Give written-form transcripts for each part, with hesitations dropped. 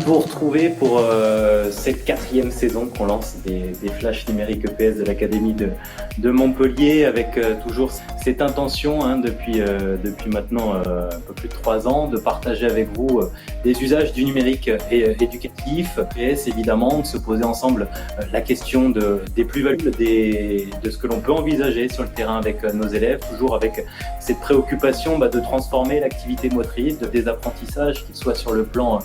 vous retrouver pour cette 4e saison qu'on lance des flashs numériques EPS de l'Académie de Montpellier, avec toujours cette intention depuis maintenant un peu plus de 3 ans de partager avec vous des usages du numérique éducatif. EPS, évidemment, de se poser ensemble la question des plus-values, de ce que l'on peut envisager sur le terrain avec nos élèves, toujours avec cette préoccupation de transformer l'activité motrice, des apprentissages, qu'ils soient sur le plan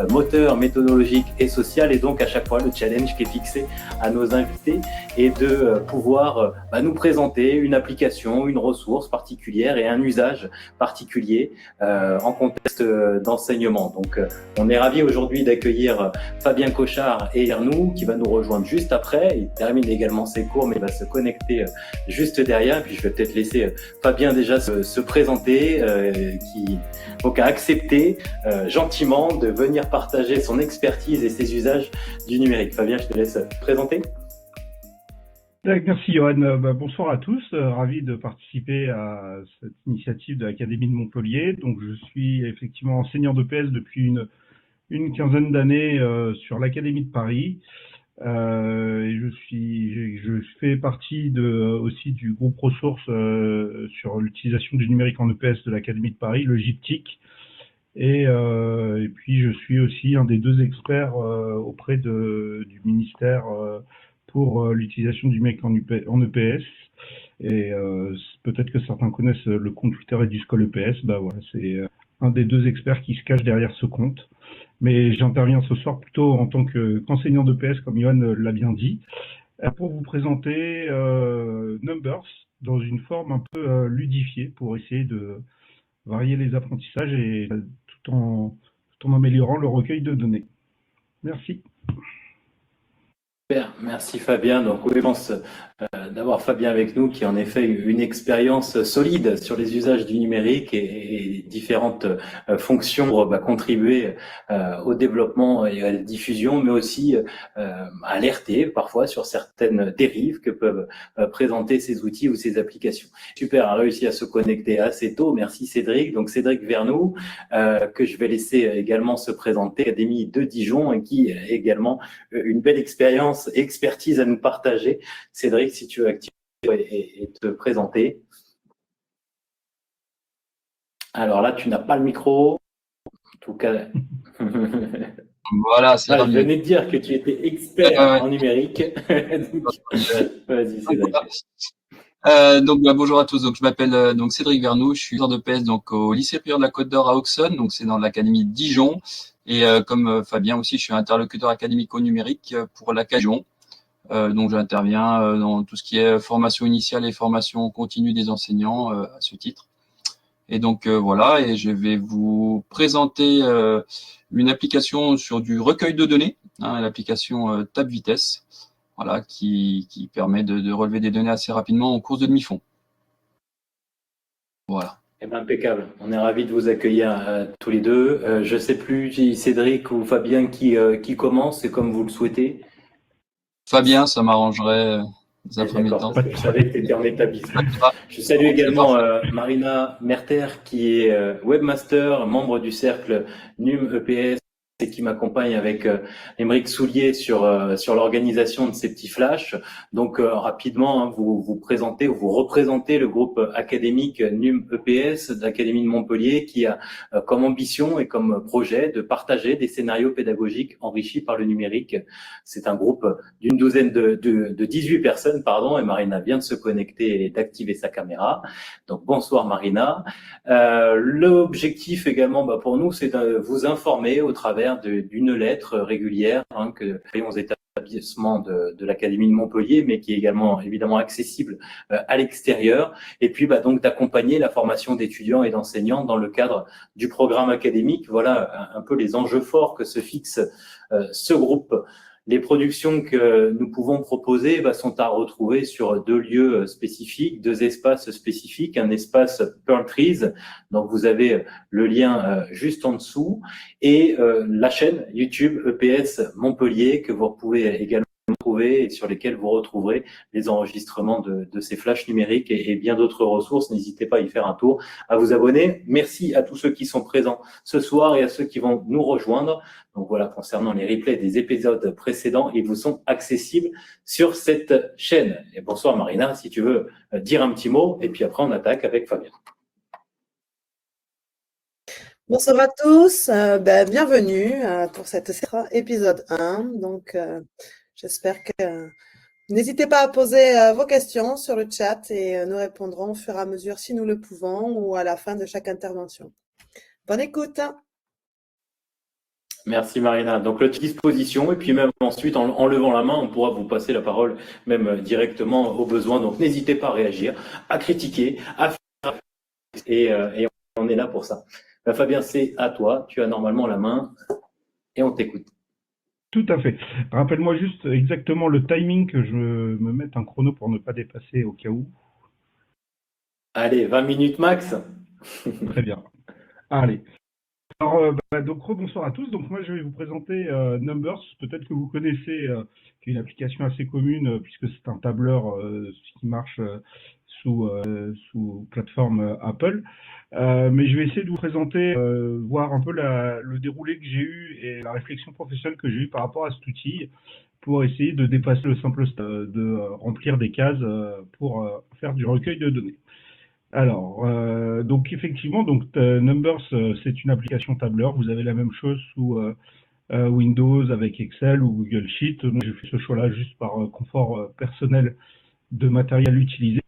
moteur, méthodologique et social, et donc à chaque fois le challenge qui est fixé à nos invités est de pouvoir nous présenter une application, une ressource particulière et un usage particulier en contexte d'enseignement. Donc on est ravis aujourd'hui d'accueillir Fabien Cochard et Vernou qui va nous rejoindre juste après. Il termine également ses cours mais il va se connecter juste derrière, et puis je vais peut-être laisser Fabien déjà se présenter, qui donc a accepté gentiment de venir partager son expertise et ses usages du numérique. Fabien, je te laisse présenter. Merci Johan. Bonsoir à tous. Ravi de participer à cette initiative de l'Académie de Montpellier. Donc je suis effectivement enseignant d'EPS depuis une quinzaine d'années sur l'Académie de Paris. Et je fais partie aussi du groupe ressources sur l'utilisation du numérique en EPS de l'Académie de Paris, le GIPTIC. Et puis je suis aussi un des 2 experts auprès du ministère pour l'utilisation du numérique en EPS. Et peut-être que certains connaissent le compte Twitter EduSchool EPS. Voilà, c'est un des 2 experts qui se cache derrière ce compte. Mais j'interviens ce soir plutôt en tant qu'enseignant d'EPS, comme Johan l'a bien dit, pour vous présenter Numbers dans une forme un peu ludifiée pour essayer de varier les apprentissages et tout en améliorant le recueil de données. Merci. Super, merci Fabien. Donc oui, je pense d'avoir Fabien avec nous qui a en effet une expérience solide sur les usages du numérique et différentes fonctions pour contribuer au développement et à la diffusion, mais aussi alerter parfois sur certaines dérives que peuvent présenter ces outils ou ces applications. Super, a réussi à se connecter assez tôt. Merci Cédric. Donc Cédric Vernou, que je vais laisser également se présenter, Académie de Dijon, et qui a également une belle expérience et expertise à nous partager. Cédric, si tu veux activer et te présenter. Alors là, tu n'as pas le micro. En tout cas, voilà, c'est je venais de dire que tu étais expert en numérique. Vas-y, Cédric. Bonjour à tous. Donc je m'appelle Cédric Vernou, je suis professeur d'EPS au lycée primaire de la Côte d'Or à Auxonne. Donc c'est dans l'académie de Dijon. Et comme Fabien aussi, je suis interlocuteur académique au numérique pour l'Académie. Donc j'interviens dans tout ce qui est formation initiale et formation continue des enseignants à ce titre. Et donc voilà, et je vais vous présenter une application sur du recueil de données, l'application Tab Vitesse, voilà, qui permet de relever des données assez rapidement en cours de demi-fond. Voilà. Impeccable. On est ravis de vous accueillir tous les deux. Je ne sais plus si Cédric ou Fabien qui commence, c'est comme vous le souhaitez. Fabien, ça m'arrangerait dans un premier temps. Parce que je savais que tu étais en établissement. Je salue également Marina Merter, qui est webmaster, membre du cercle NUM EPS, et qui m'accompagne avec Émeric Soulier sur l'organisation de ces petits flashs. Donc rapidement, vous présentez ou vous représentez le groupe académique NUM EPS de l'Académie de Montpellier, qui a comme ambition et comme projet de partager des scénarios pédagogiques enrichis par le numérique. C'est un groupe d'une douzaine de 18 personnes, et Marina vient de se connecter et d'activer sa caméra. Donc bonsoir Marina. L'objectif également pour nous, c'est de vous informer au travers d'une lettre régulière que fait aux établissements de l'Académie de Montpellier, mais qui est également évidemment accessible à l'extérieur, et puis donc d'accompagner la formation d'étudiants et d'enseignants dans le cadre du programme académique. Voilà un peu les enjeux forts que se fixe ce groupe. Les productions que nous pouvons proposer sont à retrouver sur 2 lieux spécifiques, 2 espaces spécifiques. Un espace Pearl Trees, donc vous avez le lien juste en dessous, et la chaîne YouTube EPS Montpellier que vous pouvez également trouver et sur lesquels vous retrouverez les enregistrements de ces flashs numériques et bien d'autres ressources. N'hésitez pas à y faire un tour, à vous abonner. Merci à tous ceux qui sont présents ce soir et à ceux qui vont nous rejoindre. Donc voilà, concernant les replays des épisodes précédents, ils vous sont accessibles sur cette chaîne. Et bonsoir Marina, si tu veux dire un petit mot, et puis après on attaque avec Fabien. Bonsoir à tous, bienvenue pour cet épisode 1. Donc, j'espère que n'hésitez pas à poser vos questions sur le chat et nous répondrons au fur et à mesure si nous le pouvons ou à la fin de chaque intervention. Bonne écoute. Merci Marina. Donc le disposition et puis même ensuite en levant la main, on pourra vous passer la parole même directement au besoin. Donc n'hésitez pas à réagir, à critiquer, à faire et on est là pour ça. Fabien, c'est à toi. Tu as normalement la main et on t'écoute. Tout à fait. Rappelle-moi juste exactement le timing, que je me mette un chrono pour ne pas dépasser au cas où. Allez, 20 minutes max. Très bien. Allez. Alors, donc rebonsoir à tous. Donc moi, je vais vous présenter Numbers. Peut-être que vous connaissez, qui est une application assez commune puisque c'est un tableur qui marche sous plateforme Apple. Mais je vais essayer de vous présenter, voir un peu le déroulé que j'ai eu et la réflexion professionnelle que j'ai eue par rapport à cet outil pour essayer de dépasser le simple stade de remplir des cases pour faire du recueil de données. Alors, donc effectivement, Numbers, c'est une application tableur. Vous avez la même chose sous Windows avec Excel ou Google Sheet. Moi, j'ai fait ce choix-là juste par confort personnel de matériel utilisé,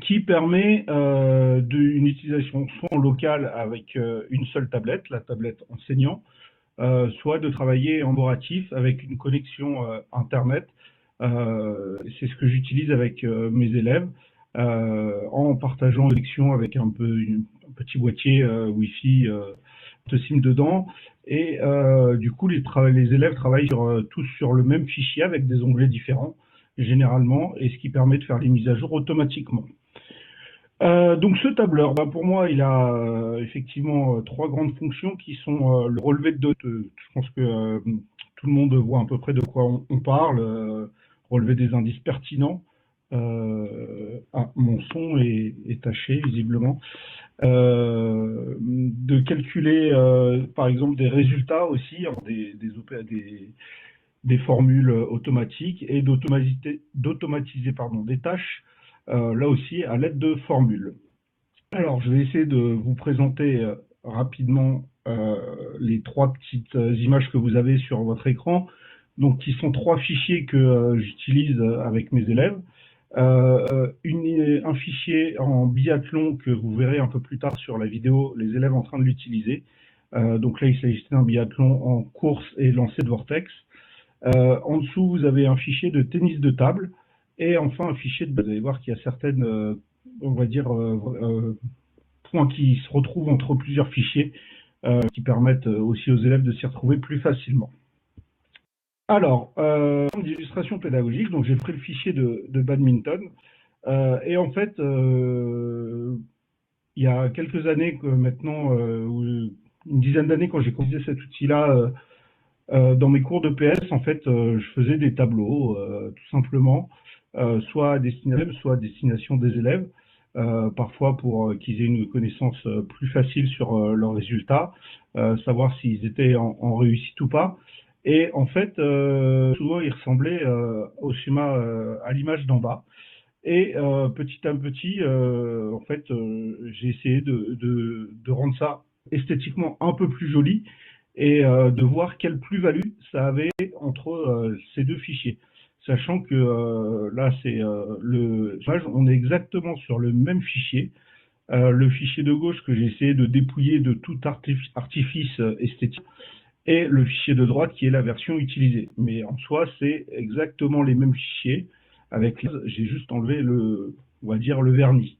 qui permet une utilisation soit en local avec une seule tablette, la tablette enseignant, soit de travailler en laboratif avec une connexion Internet. C'est ce que j'utilise avec mes élèves, en partageant une connexion avec un petit boîtier Wi-Fi de SIM dedans. Et du coup, les élèves travaillent tous sur le même fichier avec des onglets différents, généralement, et ce qui permet de faire les mises à jour automatiquement. Donc ce tableur, pour moi, il a effectivement trois grandes fonctions qui sont le relevé de données. Je pense que tout le monde voit à peu près de quoi on parle. Relever des indices pertinents. Mon son est taché visiblement. De calculer par exemple des résultats aussi, des formules automatiques et d'automatiser des tâches, là aussi à l'aide de formules. Alors je vais essayer de vous présenter rapidement les trois petites images que vous avez sur votre écran, donc qui sont trois fichiers que j'utilise avec mes élèves. Un fichier en biathlon que vous verrez un peu plus tard sur la vidéo, les élèves en train de l'utiliser. Donc là, il s'agit d'un biathlon en course et lancer de vortex. En dessous, vous avez un fichier de tennis de table et enfin un fichier vous allez voir qu'il y a certaines, on va dire, points qui se retrouvent entre plusieurs fichiers qui permettent aussi aux élèves de s'y retrouver plus facilement. Alors, d'illustration pédagogique, donc j'ai pris le fichier de badminton et en fait, il y a quelques années maintenant, une dizaine d'années, quand j'ai utilisé cet outil-là dans mes cours de PS, en fait, je faisais des tableaux, tout simplement, soit à destination des élèves, parfois pour qu'ils aient une connaissance plus facile sur leurs résultats, savoir s'ils étaient en réussite ou pas. Et en fait, souvent, ils ressemblaient au schéma, à l'image d'en bas. Et petit à petit, en fait, j'ai essayé de rendre ça esthétiquement un peu plus joli et de voir quelle plus-value ça avait entre ces deux fichiers. Sachant que là, on est exactement sur le même fichier. Le fichier de gauche que j'ai essayé de dépouiller de tout artifice esthétique, et le fichier de droite qui est la version utilisée. Mais en soi, c'est exactement les mêmes fichiers. J'ai juste enlevé on va dire, le vernis.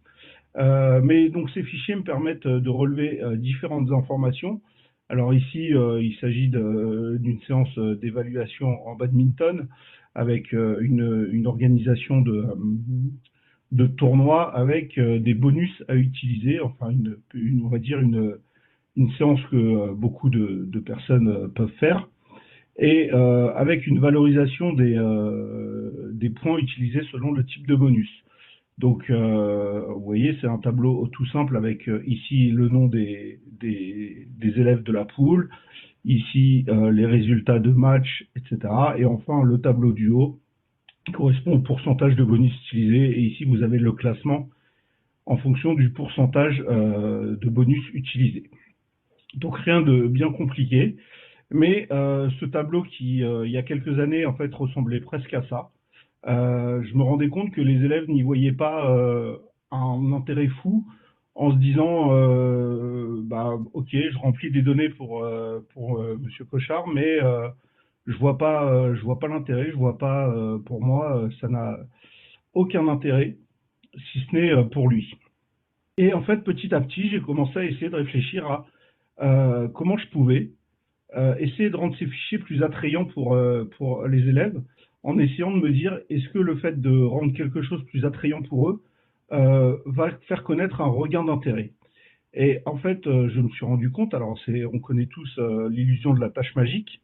Mais donc ces fichiers me permettent de relever différentes informations. Alors ici, il s'agit d'une séance d'évaluation en badminton avec une organisation de tournoi avec des bonus à utiliser, enfin on va dire une séance que beaucoup de personnes peuvent faire. et avec une valorisation des points utilisés selon le type de bonus. Donc, vous voyez, c'est un tableau tout simple avec ici le nom des élèves de la poule, ici les résultats de match, etc. Et enfin, le tableau du haut qui correspond au pourcentage de bonus utilisés. Et ici, vous avez le classement en fonction du pourcentage de bonus utilisés. Donc, rien de bien compliqué. Mais ce tableau qui, il y a quelques années, en fait, ressemblait presque à ça, je me rendais compte que les élèves n'y voyaient pas un intérêt fou en se disant bah ok, je remplis des données pour Monsieur Cochard, mais je vois pas l'intérêt, je vois pas pour moi ça n'a aucun intérêt si ce n'est pour lui. Et en fait, petit à petit, j'ai commencé à essayer de réfléchir à comment je pouvais essayer de rendre ces fichiers plus attrayants pour les élèves, en essayant de me dire, est-ce que le fait de rendre quelque chose plus attrayant pour eux va faire connaître un regain d'intérêt. Et en fait, je me suis rendu compte, alors on connaît tous l'illusion de la tâche magique,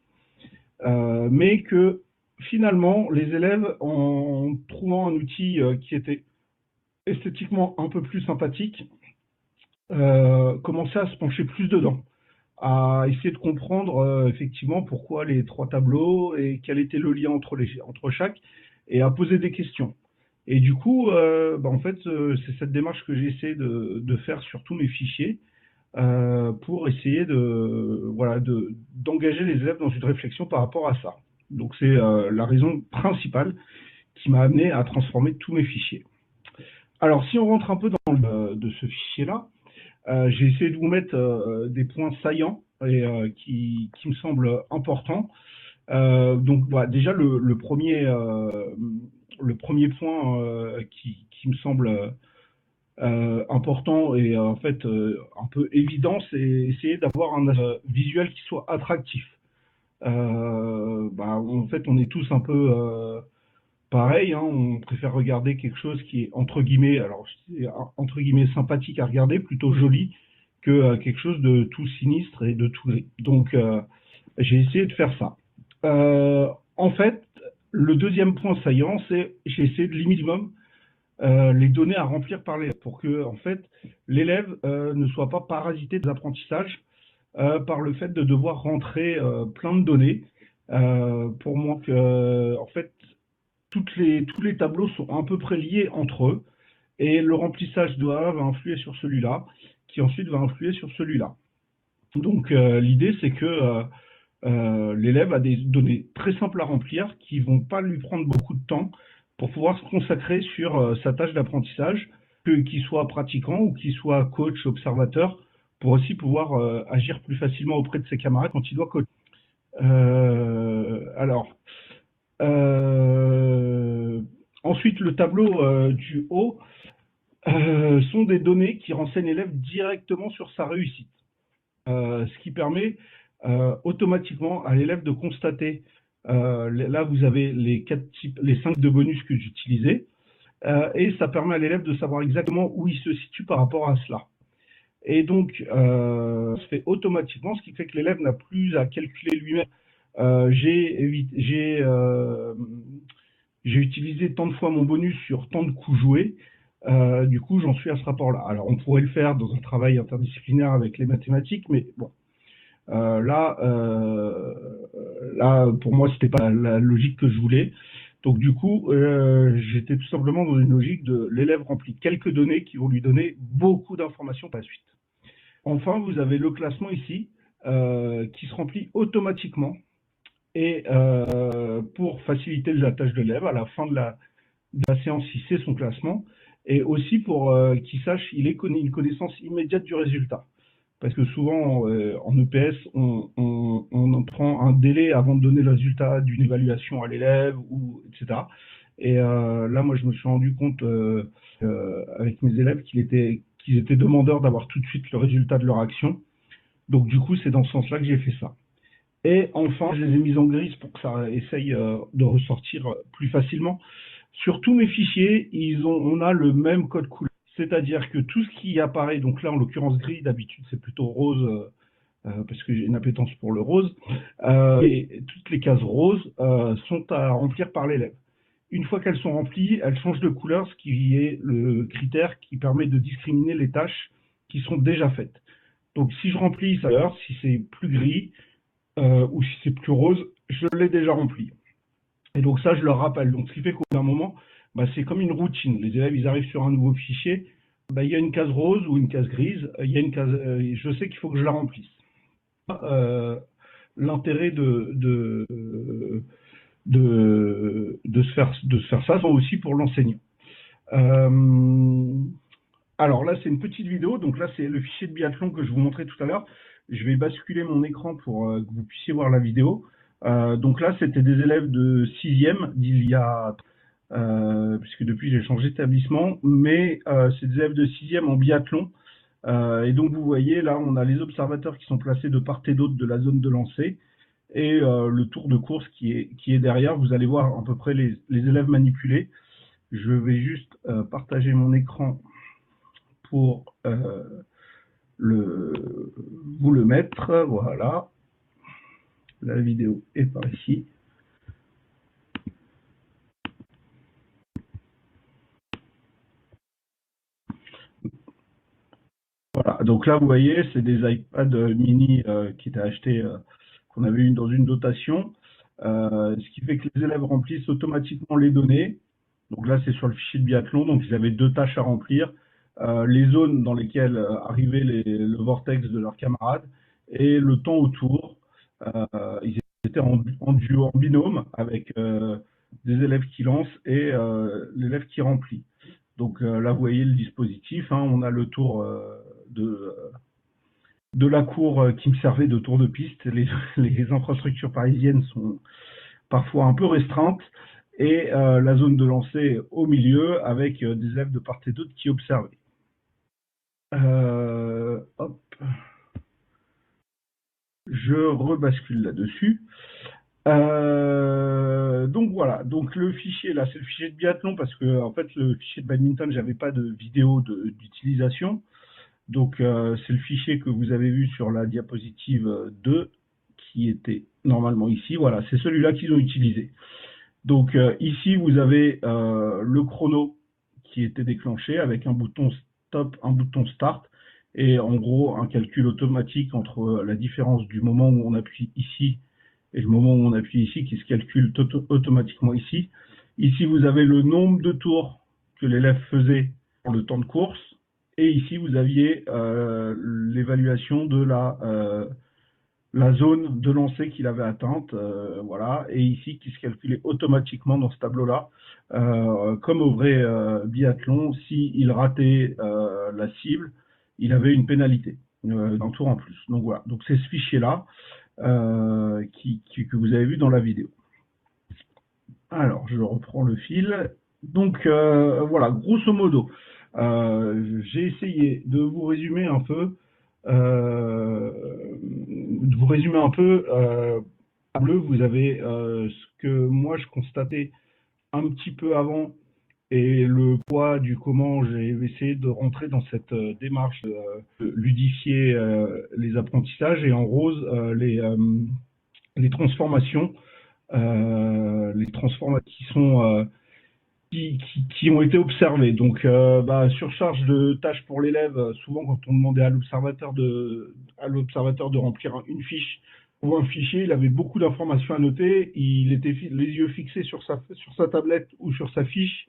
mais que finalement, les élèves, en trouvant un outil qui était esthétiquement un peu plus sympathique, commençaient à se pencher plus dedans, à essayer de comprendre effectivement pourquoi les 3 tableaux et quel était le lien entre chaque, et à poser des questions. Et du coup, en fait, c'est cette démarche que j'ai essayé de faire sur tous mes fichiers pour essayer d'engager les élèves dans une réflexion par rapport à ça. Donc c'est la raison principale qui m'a amené à transformer tous mes fichiers. Alors si on rentre un peu dans de ce fichier-là, j'ai essayé de vous mettre des points saillants et qui me semblent importants. Donc voilà, déjà le premier point qui me semble important et en fait un peu évident, c'est essayer d'avoir un visuel qui soit attractif. En fait, on est tous un peu pareil, hein, on préfère regarder quelque chose qui est entre guillemets sympathique à regarder, plutôt joli, que quelque chose de tout sinistre et de tout gris. Donc j'ai essayé de faire ça. En fait, le deuxième point saillant, c'est j'ai essayé de limiter les données à remplir par l'élève pour que en fait l'élève ne soit pas parasité des apprentissages par le fait de devoir rentrer plein de données. Pour moi, en fait, tous les tableaux sont à peu près liés entre eux et le remplissage va influer sur celui-là, qui ensuite va influer sur celui-là. Donc l'idée, c'est que l'élève a des données très simples à remplir qui vont pas lui prendre beaucoup de temps pour pouvoir se consacrer sur sa tâche d'apprentissage, qu'il soit pratiquant ou qu'il soit coach, observateur, pour aussi pouvoir agir plus facilement auprès de ses camarades quand il doit coacher. Ensuite, le tableau du haut sont des données qui renseignent l'élève directement sur sa réussite, ce qui permet automatiquement à l'élève de constater, là vous avez les 5 de bonus que j'utilisais, et ça permet à l'élève de savoir exactement où il se situe par rapport à cela. Et donc, ça se fait automatiquement, ce qui fait que l'élève n'a plus à calculer lui-même. J'ai utilisé tant de fois mon bonus sur tant de coups joués. Du coup, j'en suis à ce rapport-là. Alors, on pourrait le faire dans un travail interdisciplinaire avec les mathématiques, mais bon, là, pour moi, c'était pas la logique que je voulais. Donc, du coup, j'étais tout simplement dans une logique de l'élève remplit quelques données qui vont lui donner beaucoup d'informations par la suite. Enfin, vous avez le classement ici qui se remplit automatiquement. Et pour faciliter la tâche de l'élève, à la fin de la séance, il sait son classement, et aussi pour qu'il sache, il ait une connaissance immédiate du résultat. Parce que souvent, en EPS, on prend un délai avant de donner le résultat d'une évaluation à l'élève, etc. Et là, moi, je me suis rendu compte avec mes élèves qu'ils étaient demandeurs d'avoir tout de suite le résultat de leur action. Donc, du coup, c'est dans ce sens-là que j'ai fait ça. Et enfin, je les ai mises en grise pour que ça essaye de ressortir plus facilement. Sur tous mes fichiers, on a le même code couleur. C'est-à-dire que tout ce qui apparaît, donc là en l'occurrence gris, d'habitude c'est plutôt rose parce que j'ai une appétence pour le rose. Et toutes les cases roses sont à remplir par l'élève. Une fois qu'elles sont remplies, elles changent de couleur, ce qui est le critère qui permet de discriminer les tâches qui sont déjà faites. Donc si je remplis ça, si c'est plus gris ou si c'est plus rose, je l'ai déjà rempli. Et donc ça, je leur rappelle. Donc ce qui fait qu'au bout d'un moment, c'est comme une routine. Les élèves, ils arrivent sur un nouveau fichier, il y a une case rose ou une case grise, il y a une case, je sais qu'il faut que je la remplisse. L'intérêt de se faire ça, aussi pour l'enseignant. Alors là, c'est une petite vidéo. Donc là, c'est le fichier de biathlon que je vous montrais tout à l'heure. Je vais basculer mon écran pour que vous puissiez voir la vidéo. Donc là, c'était des élèves de 6e d'il y a, puisque depuis j'ai changé d'établissement, mais c'est des élèves de 6e en biathlon. Et donc vous voyez, là, on a les observateurs qui sont placés de part et d'autre de la zone de lancer. Et le tour de course qui est derrière. Vous allez voir à peu près les élèves manipulés. Je vais juste partager mon écran pour vous le mettre. Voilà. La vidéo est par ici. Voilà. Donc là, vous voyez, c'est des iPad mini qui étaient achetés, qu'on avait eu dans une dotation. Ce qui fait que les élèves remplissent automatiquement les données. Donc là, c'est sur le fichier de biathlon. Donc, ils avaient 2 tâches à remplir. Les zones dans lesquelles arrivait le vortex de leurs camarades et le temps autour. Ils étaient en duo, en binôme, avec des élèves qui lancent et l'élève qui remplit. Donc là, vous voyez le dispositif. On a le tour de la cour qui me servait de tour de piste. Les infrastructures parisiennes sont parfois un peu restreintes. Et la zone de lancer au milieu avec des élèves de part et d'autre qui observaient. Hop. Je rebascule là-dessus. Donc voilà, donc le fichier là, c'est le fichier de biathlon parce que en fait le fichier de badminton, j'avais pas de vidéo d'utilisation. Donc c'est le fichier que vous avez vu sur la diapositive 2 qui était normalement ici. Voilà, c'est celui-là qu'ils ont utilisé. Donc ici, vous avez le chrono qui était déclenché avec un bouton stop, un bouton start et en gros un calcul automatique entre la différence du moment où on appuie ici et le moment où on appuie ici qui se calcule automatiquement ici. Ici, vous avez le nombre de tours que l'élève faisait pour le temps de course et ici, vous aviez l'évaluation de la zone de lancer qu'il avait atteinte, voilà, et ici qui se calculait automatiquement dans ce tableau-là, comme au vrai biathlon, s'il ratait la cible, il avait une pénalité d'un tour en plus. Donc voilà, donc c'est ce fichier-là que vous avez vu dans la vidéo. Alors, je reprends le fil. Donc voilà, grosso modo, j'ai essayé de vous résumer un peu. À bleu, vous avez ce que moi je constatais un petit peu avant et le poids du comment j'ai essayé de rentrer dans cette démarche de ludifier les apprentissages, et en rose les transformations qui sont qui ont été observées. Donc, surcharge de tâches pour l'élève. Souvent, quand on demandait à l'observateur de remplir une fiche ou un fichier, il avait beaucoup d'informations à noter. Il était les yeux fixés sur sa tablette ou sur sa fiche,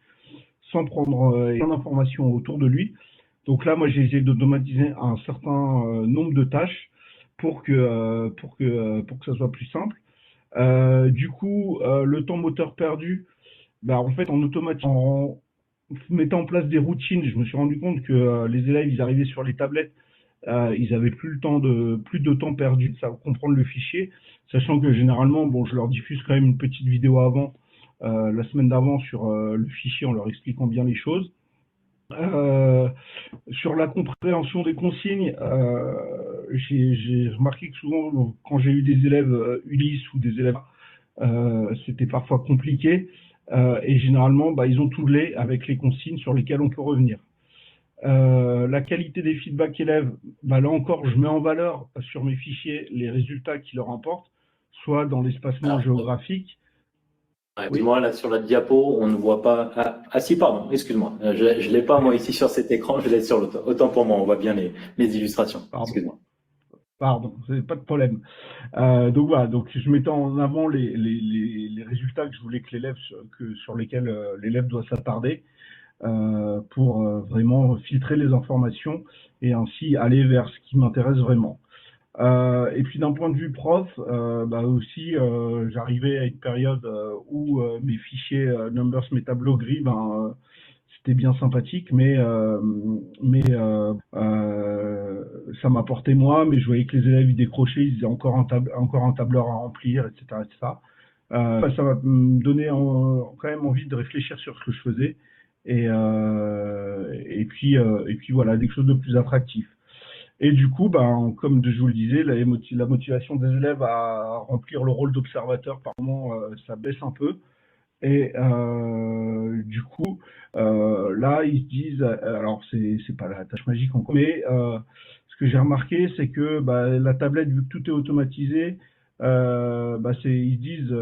sans prendre plein d'informations autour de lui. Donc là, moi, j'ai essayé d'automatiser un certain nombre de tâches pour que ça soit plus simple. Du coup, le temps moteur perdu, en fait, en mettant en place des routines, je me suis rendu compte que les élèves, ils arrivaient sur les tablettes, ils avaient plus de temps perdu à comprendre le fichier, sachant que généralement, je leur diffuse quand même une petite vidéo avant, la semaine d'avant sur le fichier en leur expliquant bien les choses. Sur la compréhension des consignes, j'ai remarqué que souvent, quand j'ai eu des élèves Ulysse ou des élèves, c'était parfois compliqué. Et généralement, ils ont tout avec les consignes sur lesquelles on peut revenir. La qualité des feedbacks élèves, bah, là encore, je mets en valeur sur mes fichiers les résultats qui leur importent, soit dans l'espacement Alors, géographique. Oui, moi, là, sur la diapo, on ne voit pas. Ah, si, pardon, excuse-moi. Je ne l'ai pas, moi, ici, sur cet écran, je l'ai sur l'autre. Autant pour moi, on voit bien les illustrations. pardon. Excuse-moi. Pardon, c'est pas de problème. Donc voilà, donc je mettais en avant les résultats que je voulais que sur lesquels l'élève doit s'attarder pour vraiment filtrer les informations et ainsi aller vers ce qui m'intéresse vraiment. Et puis d'un point de vue prof, bah aussi, j'arrivais à une période où mes fichiers Numbers, mes tableaux gris, ben, c'était bien sympathique, mais ça m'apportait moi, mais je voyais que les élèves ils décrochaient, ils disaient encore un tableur à remplir, etc., etc. Ça m'a donné quand même envie de réfléchir sur ce que je faisais et puis voilà, quelque chose de plus attractif. Et du coup, ben, comme je vous le disais, la motivation des élèves à remplir le rôle d'observateur, par moment, ça baisse un peu. Et du coup, là, ils se disent, alors c'est pas la tâche magique encore, mais ce que j'ai remarqué, c'est que bah, la tablette, vu que tout est automatisé, bah, ils se disent,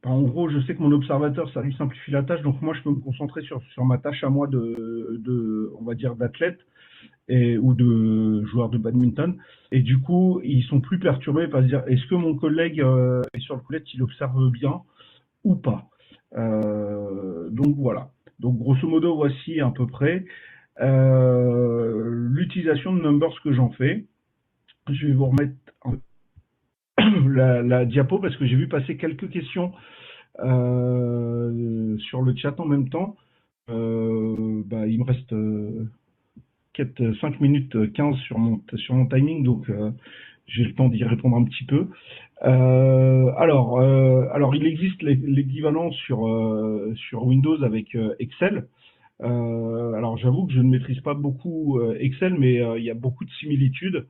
en gros, je sais que mon observateur, ça lui simplifie la tâche, donc moi, je peux me concentrer sur ma tâche à moi on va dire, d'athlète ou de joueur de badminton. Et du coup, ils sont plus perturbés par se dire, est-ce que mon collègue est sur le collet, il observe bien ou pas. Donc voilà. Donc grosso modo, voici à peu près l'utilisation de Numbers que j'en fais. Je vais vous remettre la diapo parce que j'ai vu passer quelques questions sur le chat en même temps. Bah, il me reste 5 minutes 15 sur mon timing, donc j'ai le temps d'y répondre un petit peu. Alors, il existe l'équivalent sur Windows avec Excel. Alors, j'avoue que je ne maîtrise pas beaucoup Excel, mais il y a beaucoup de similitudes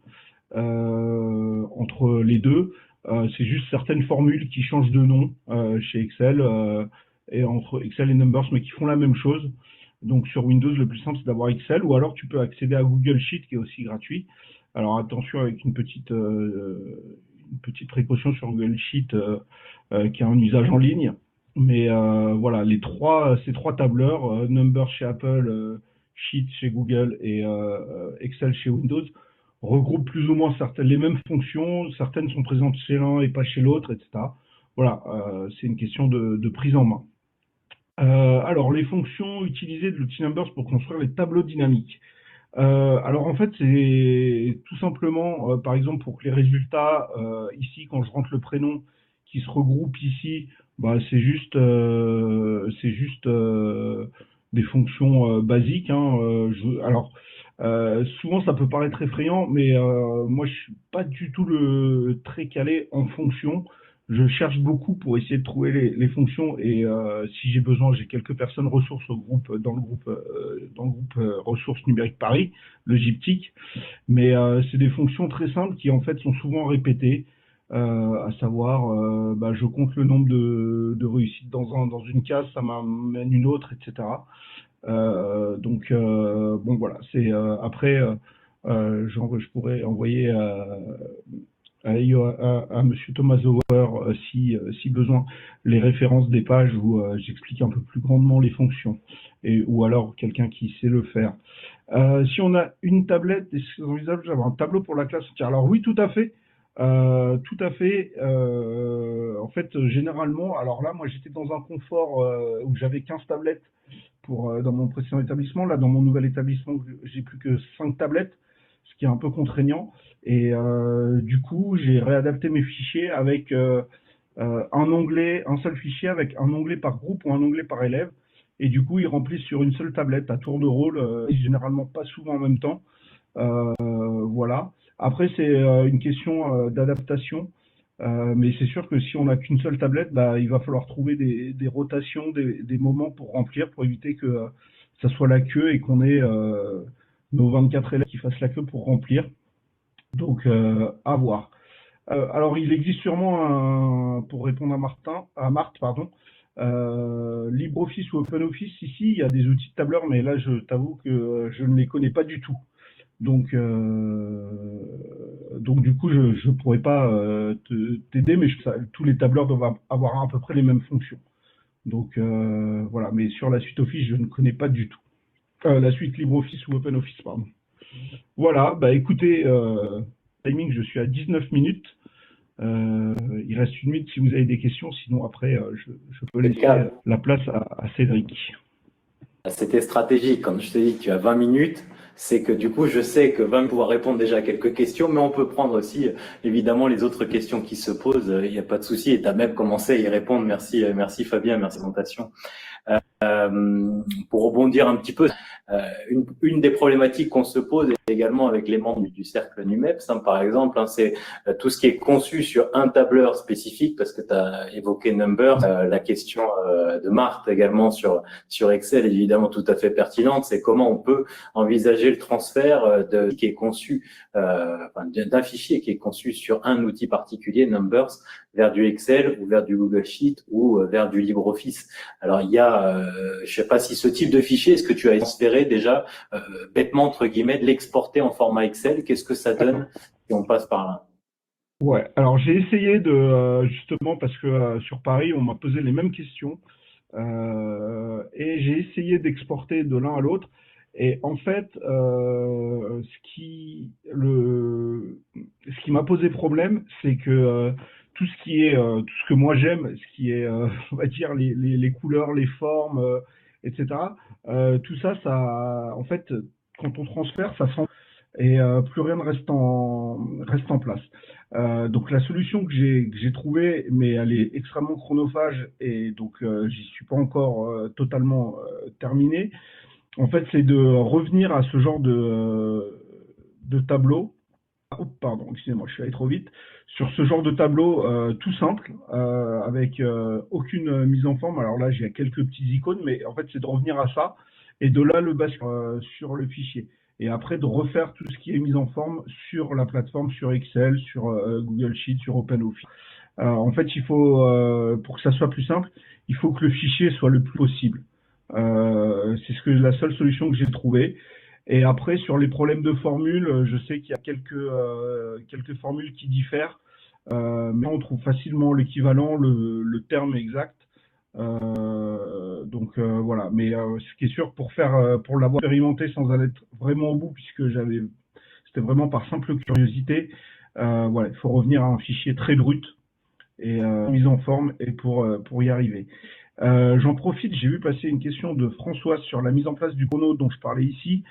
entre les deux. C'est juste certaines formules qui changent de nom chez Excel et entre Excel et Numbers, mais qui font la même chose. Donc sur Windows, le plus simple, c'est d'avoir Excel, ou alors tu peux accéder à Google Sheet, qui est aussi gratuit. Alors attention avec une petite précaution sur Google Sheet, qui a un usage en ligne. Mais voilà, ces trois tableurs, Numbers chez Apple, Sheet chez Google et Excel chez Windows, regroupent plus ou moins les mêmes fonctions. Certaines sont présentes chez l'un et pas chez l'autre, etc. Voilà, c'est une question de prise en main. Alors, les fonctions utilisées de l'outil Numbers pour construire les tableaux dynamiques. Alors, en fait, c'est tout simplement, par exemple, pour que les résultats, ici, quand je rentre le prénom, qui se regroupe ici, bah, c'est juste des fonctions basiques. Hein, souvent, ça peut paraître effrayant, mais moi, je suis pas du tout très calé en fonctions. Je cherche beaucoup pour essayer de trouver les fonctions et si j'ai besoin, j'ai quelques personnes ressources dans le groupe ressources numériques Paris, le GIPTIC. Mais c'est des fonctions très simples qui en fait sont souvent répétées, à savoir, bah, je compte le nombre de réussites dans une case, ça m'amène une autre, etc. Donc bon voilà, c'est après je pourrais envoyer à Monsieur Thomas Zauer si besoin les références des pages où j'explique un peu plus grandement les fonctions ou alors quelqu'un qui sait le faire. Si on a une tablette, est-ce que c'est envisageable d'avoir un tableau pour la classe entière? Alors oui, tout à fait. Tout à fait. En fait, généralement, alors là, moi j'étais dans un confort où j'avais 15 tablettes dans mon précédent établissement. Là, dans mon nouvel établissement, j'ai plus que 5 tablettes, ce qui est un peu contraignant. Et du coup, j'ai réadapté mes fichiers avec un seul fichier avec un onglet par groupe ou un onglet par élève. Et du coup, ils remplissent sur une seule tablette à tour de rôle, généralement pas souvent en même temps. Voilà. Après, c'est une question d'adaptation. Mais c'est sûr que si on n'a qu'une seule tablette, bah, il va falloir trouver des rotations, des moments pour remplir, pour éviter que ça soit la queue et qu'on ait nos 24 élèves qui fassent la queue pour remplir. Donc, à voir. Alors, il existe sûrement, pour répondre à Marthe, pardon, LibreOffice ou OpenOffice, ici, il y a des outils de tableur, mais là, je t'avoue que je ne les connais pas du tout. Donc du coup, je pourrais pas t'aider, mais tous les tableurs doivent avoir à peu près les mêmes fonctions. Donc voilà, mais sur la suite Office, je ne connais pas du tout. La suite LibreOffice ou OpenOffice, pardon. Voilà, bah écoutez, timing, je suis à 19 minutes. Il reste 1 minute si vous avez des questions, sinon après, je peux laisser la place à Cédric. C'était stratégique. Quand je te dis que tu as 20 minutes, c'est que du coup, je sais que 20 pouvoir répondre déjà à quelques questions, mais on peut prendre aussi, évidemment, les autres questions qui se posent. Il n'y a pas de souci. Et tu as même commencé à y répondre. Merci, merci Fabien, merci présentation. Pour rebondir un petit peu, une des problématiques qu'on se pose également avec les membres du cercle NUMEPS, par exemple, c'est tout ce qui est conçu sur un tableur spécifique, parce que tu as évoqué Numbers, la question de Marthe également sur Excel, évidemment tout à fait pertinente, c'est comment on peut envisager le transfert qui est conçu, d'un fichier qui est conçu sur un outil particulier, Numbers, vers du Excel ou vers du Google Sheet ou vers du LibreOffice. Alors il y a, je sais pas si ce type de fichier, est-ce que tu as transféré déjà bêtement entre guillemets de l'exporter en format Excel? Qu'est-ce que ça donne si on passe par là? Ouais, alors j'ai essayé de justement parce que sur Paris on m'a posé les mêmes questions et j'ai essayé d'exporter de l'un à l'autre. Et en fait, ce qui m'a posé problème, c'est que tout ce qui est tout ce que moi j'aime, ce qui est on va dire les couleurs, les formes, etc. Tout ça, en fait, quand on transfère, ça sent et plus rien ne reste en place. Donc la solution que j'ai trouvée, mais elle est extrêmement chronophage et donc j'y suis pas encore totalement terminé. En fait, c'est de revenir à ce genre de tableau. Oh, pardon, excusez-moi, je suis allé trop vite. Sur ce genre de tableau tout simple, avec aucune mise en forme. Alors là, j'ai quelques petites icônes, mais en fait, c'est de revenir à ça et de là le basculer sur le fichier. Et après, de refaire tout ce qui est mis en forme sur la plateforme, sur Excel, sur Google Sheet, sur OpenOffice. En fait, il faut, pour que ça soit plus simple, il faut que le fichier soit le plus possible. C'est la seule solution que j'ai trouvée. Et après, sur les problèmes de formules, je sais qu'il y a quelques formules qui diffèrent, mais on trouve facilement l'équivalent, le terme exact. Donc voilà. Mais ce qui est sûr, pour l'avoir expérimenté sans aller vraiment au bout, puisque c'était vraiment par simple curiosité. Voilà, il faut revenir à un fichier très brut et mise en forme et pour y arriver. J'en profite, j'ai vu passer une question de Françoise sur la mise en place du chrono dont je parlais ici.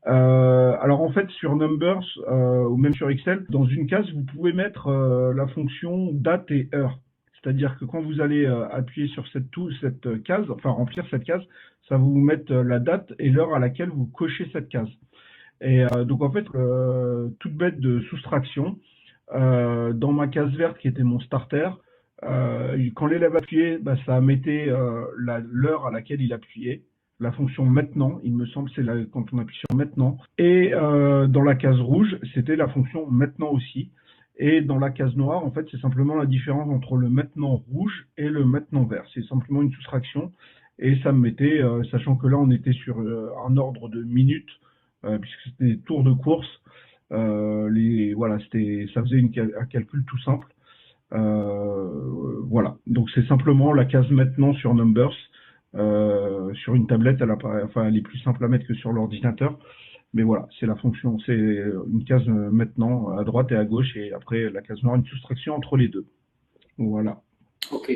Alors en fait sur Numbers ou même sur Excel, dans une case vous pouvez mettre la fonction date et heure. C'est-à-dire que quand vous allez appuyer sur cette case, enfin remplir cette case, ça va vous mettre la date et l'heure à laquelle vous cochez cette case. Et donc en fait, toute bête de soustraction, dans ma case verte qui était mon starter, quand l'élève appuyait, bah, ça mettait l'heure à laquelle il appuyait. La fonction maintenant, il me semble, c'est quand on appuie sur maintenant. Et dans la case rouge, c'était la fonction maintenant aussi. Et dans la case noire, en fait, c'est simplement la différence entre le maintenant rouge et le maintenant vert. C'est simplement une soustraction. Et ça me mettait, sachant que là, on était sur un ordre de minutes, puisque c'était des tours de course. Voilà, ça faisait un calcul tout simple. Voilà, donc c'est simplement la case maintenant sur Numbers. Sur une tablette, elle est plus simple à mettre que sur l'ordinateur. Mais voilà, c'est la fonction, c'est une case maintenant à droite et à gauche, et après la case noire, une soustraction entre les deux. Voilà. Ok.